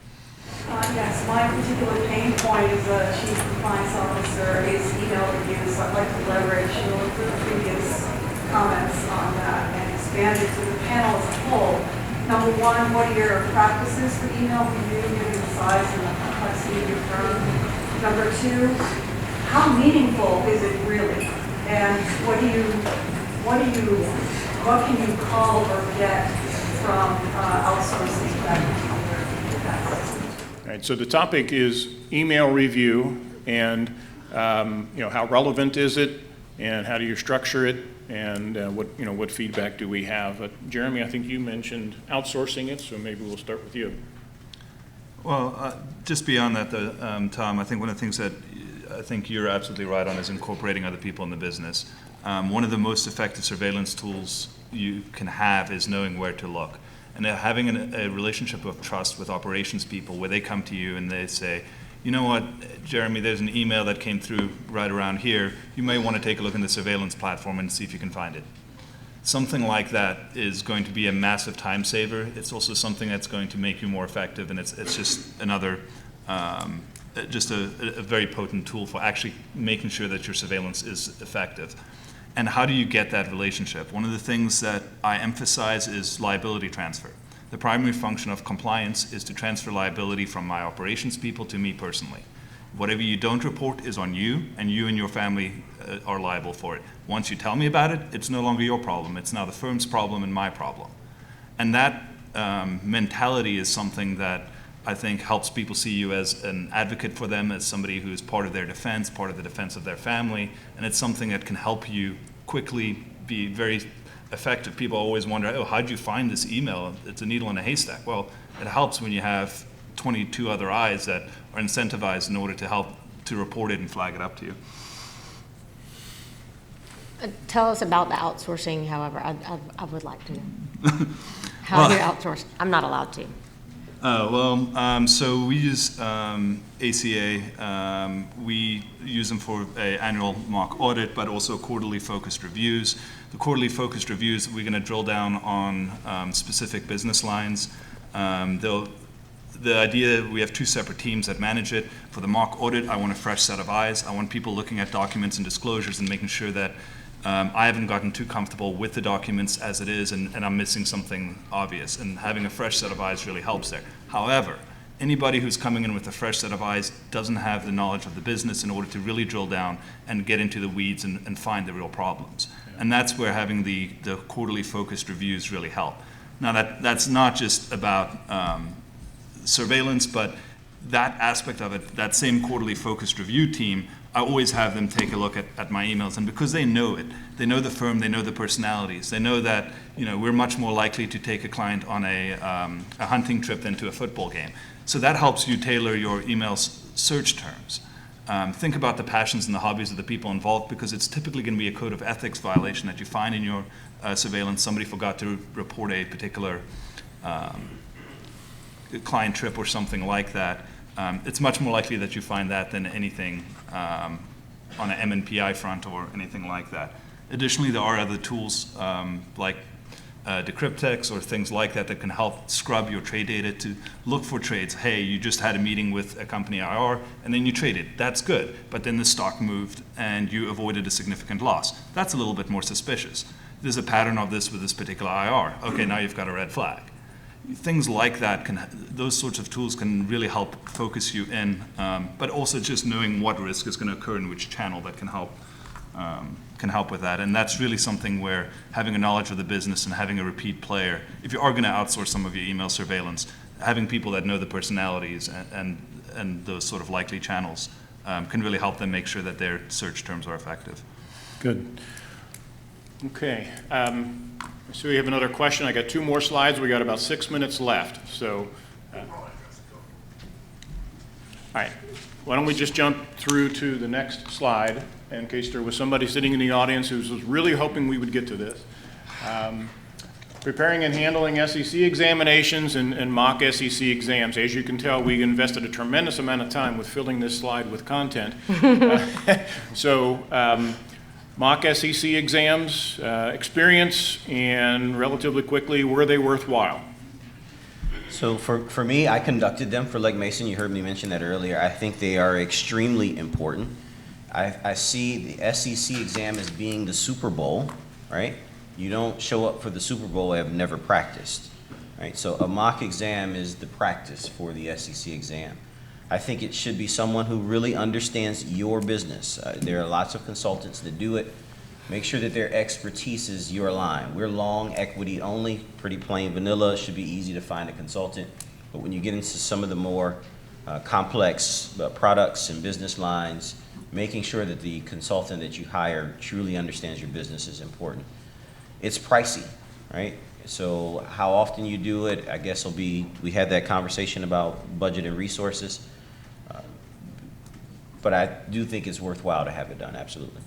Yes, my particular pain point as a chief compliance officer is email reviews. I'd like to leverage your previous comments on that and expand it to the panel as a whole. Number one, what are your practices for email review, given the size and the complexity of your firm? Number two, how meaningful is it really? And what can you call or get from outsourcing that? All right, so the topic is email review, and how relevant is it, and how do you structure it, and what feedback do we have? Jeremi, I think you mentioned outsourcing it, so maybe we'll start with you. Well, just beyond that, Tom, I think one of the things that I think you're absolutely right on is incorporating other people in the business. One of the most effective surveillance tools you can have is knowing where to look. And having a relationship of trust with operations people where they come to you and they say, you know what, Jeremi, there's an email that came through right around here. You may want to take a look in the surveillance platform and see if you can find it. Something like that is going to be a massive time saver. It's also something that's going to make you more effective, and it's just another, just a very potent tool for actually making sure that your surveillance is effective. And how do you get that relationship? One of the things that I emphasize is liability transfer. The primary function of compliance is to transfer liability from my operations people to me personally. Whatever you don't report is on you, and you and your family are liable for it. Once you tell me about it, it's no longer your problem. It's now the firm's problem and my problem. And that mentality is something that I think helps people see you as an advocate for them, as somebody who's part of their defense, part of the defense of their family, and it's something that can help you quickly be very effective. People always wonder, oh, how'd you find this email? It's a needle in a haystack. Well, it helps when you have 22 other eyes that are incentivized in order to help to report it and flag it up to you. Tell us about the outsourcing, however. I would like to know. How do you outsource? I'm not allowed to. So we use ACA. We use them for an annual mock audit, but also quarterly focused reviews. The quarterly focused reviews, we're going to drill down on specific business lines. The idea, we have two separate teams that manage it. For the mock audit, I want a fresh set of eyes. I want people looking at documents and disclosures and making sure that I haven't gotten too comfortable with the documents as it is, and I'm missing something obvious. And having a fresh set of eyes really helps there. However, anybody who's coming in with a fresh set of eyes doesn't have the knowledge of the business in order to really drill down and get into the weeds and find the real problems. And that's where having the quarterly focused reviews really help. Now that's not just about surveillance, but that aspect of it, that same quarterly focused review team, I always have them take a look at my emails, and because they know it, they know the firm, they know the personalities, they know that we're much more likely to take a client on a hunting trip than to a football game. So that helps you tailor your email search terms. Think about the passions and the hobbies of the people involved, because it's typically going to be a code of ethics violation that you find in your surveillance. Somebody forgot to report a particular client trip or something like that. It's much more likely that you find that than anything on an MNPI front or anything like that. Additionally, there are other tools like Decryptex or things like that that can help scrub your trade data to look for trades. Hey, you just had a meeting with a company IR and then you traded. That's good. But then the stock moved and you avoided a significant loss. That's a little bit more suspicious. There's a pattern of this with this particular IR. Okay, now you've got a red flag. Things like that those sorts of tools can really help focus you in, but also just knowing what risk is going to occur in which channel that can help with that. And that's really something where having a knowledge of the business and having a repeat player, if you are going to outsource some of your email surveillance, having people that know the personalities and those sort of likely channels can really help them make sure that their search terms are effective. Good. Okay. So we have another question. I got 2 more slides. We got about 6 minutes left. So, all right. Why don't we just jump through to the next slide in case there was somebody sitting in the audience who was really hoping we would get to this. Preparing and handling SEC examinations and mock SEC exams. As you can tell, we invested a tremendous amount of time with filling this slide with content. Mock SEC exams, experience, and relatively quickly, were they worthwhile? So for me, I conducted them for Legg Mason. You heard me mention that earlier. I think they are extremely important. I see the SEC exam as being the Super Bowl, right? You don't show up for the Super Bowl and have never practiced, right? So a mock exam is the practice for the SEC exam. I think it should be someone who really understands your business. There are lots of consultants that do it. Make sure that their expertise is your line. We're long equity only, pretty plain vanilla. It should be easy to find a consultant. But when you get into some of the more complex products and business lines, making sure that the consultant that you hire truly understands your business is important. It's pricey, right? So how often you do it, I guess will be, we had that conversation about budget and resources. But I do think it's worthwhile to have it done, absolutely.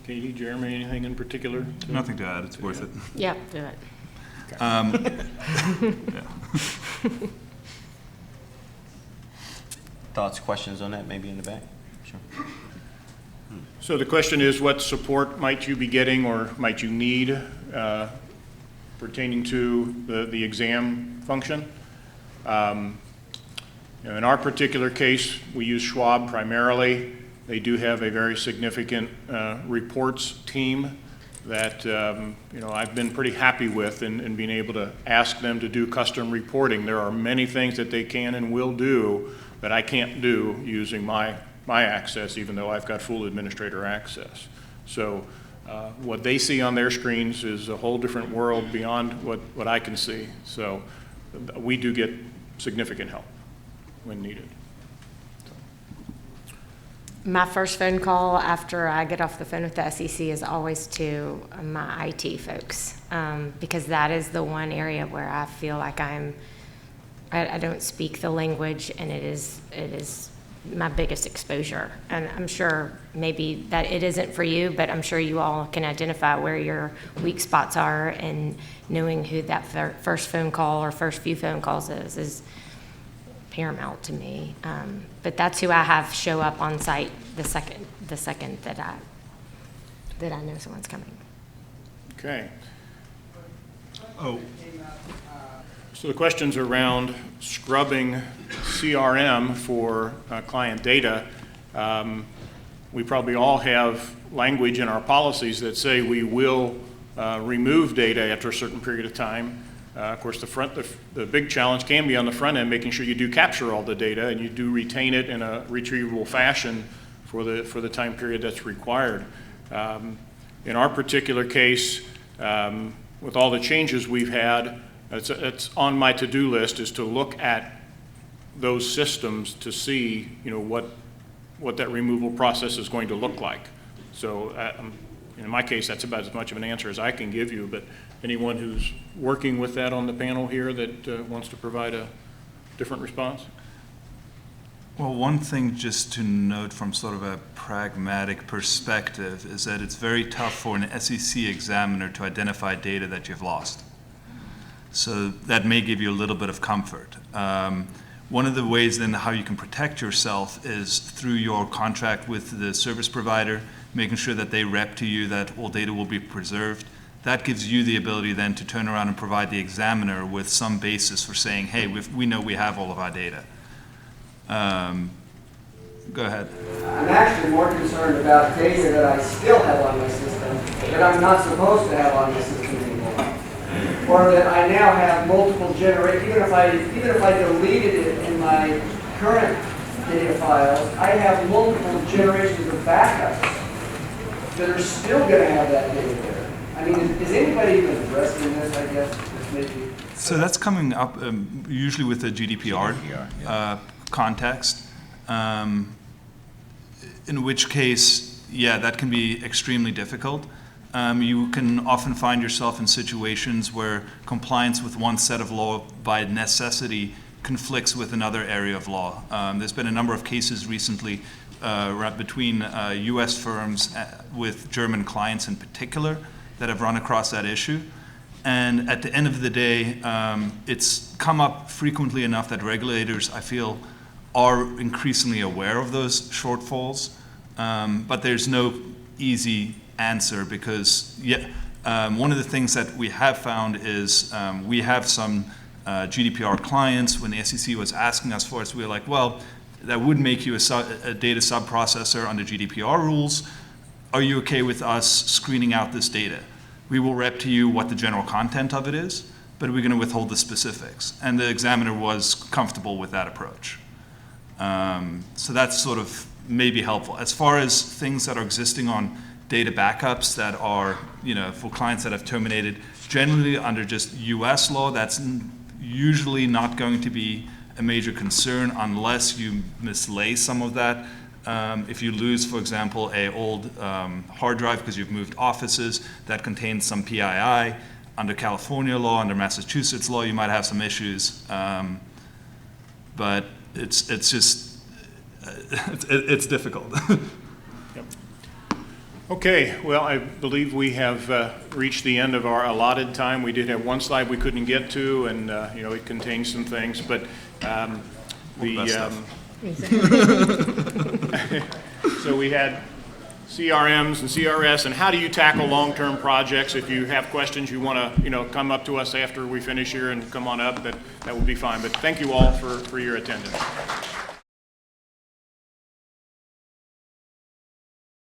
Katie, Jeremy, anything in particular? Nothing to add, it's worth it. Yep, do it. Thoughts, questions on that, maybe in the back? Sure. So the question is, what support might you be getting or might you need pertaining to the exam function? In our particular case, we use Schwab primarily. They do have a very significant reports team that I've been pretty happy with in being able to ask them to do custom reporting. There are many things that they can and will do that I can't do using my access, even though I've got full administrator access. So what they see on their screens is a whole different world beyond what I can see. So we do get significant help when needed. My first phone call after I get off the phone with the SEC is always to my IT folks, because that is the one area where I feel like I don't speak the language, and it is my biggest exposure. And I'm sure maybe that it isn't for you, but I'm sure you all can identify where your weak spots are, and knowing who that first phone call or first few phone calls is paramount to me. But that's who I have show up on site the second that I know someone's coming. Okay. Oh, So the questions around scrubbing CRM for client data. We probably all have language in our policies that say we will remove data after a certain period of time. Of course, the big challenge can be on the front end, making sure you do capture all the data and you do retain it in a retrievable fashion for the time period that's required. In our particular case, with all the changes we've had, it's on my to-do list is to look at those systems to see, what that removal process is going to look like. So in my case, that's about as much of an answer as I can give you, but anyone who's working with that on the panel here that wants to provide a different response? well, one thing just to note from sort of a pragmatic perspective is that it's very tough for an SEC examiner to identify data that you've lost. So that may give you a little bit of comfort. One of the ways then how you can protect yourself is through your contract with the service provider, making sure that they rep to you that all data will be preserved. That gives you the ability then to turn around and provide the examiner with some basis for saying, hey, we know we have all of our data. Go ahead. I'm actually more concerned about data that I still have on my system that I'm not supposed to have on my system anymore. Or that I now have multiple generations, even if I deleted it in my current data files, I have multiple generations of backups that are still going to have that data there. I mean, is anybody even addressing this, I guess? Maybe. So that's coming up usually with the GDPR context, in which case, yeah, that can be extremely difficult. You can often find yourself in situations where compliance with one set of law by necessity conflicts with another area of law. There's been a number of cases recently between US firms with German clients in particular that have run across that issue. And at the end of the day, it's come up frequently enough that regulators, I feel, are increasingly aware of those shortfalls. But there's no easy answer because one of the things that we have found is we have some GDPR clients. When the SEC was asking us for it, we were like, well, that would make you a data sub-processor under GDPR rules. Are you okay with us screening out this data? We will rep to you what the general content of it is, but we're going to withhold the specifics. And the examiner was comfortable with that approach. So that's sort of maybe helpful. As far as things that are existing on data backups that are, for clients that have terminated, generally under just US law, that's usually not going to be a major concern unless you mislay some of that. If you lose, for example, an old hard drive because you've moved offices that contains some PII, under California law, under Massachusetts law, you might have some issues. But it's just, it's difficult. Yep. Okay, well, I believe we have reached the end of our allotted time. We did have one slide we couldn't get to, and it contains some things, but so we had CRMs and CRS, and how do you tackle long-term projects? If you have questions, you want to, come up to us after we finish here and come on up, that would be fine. But thank you all for your attendance.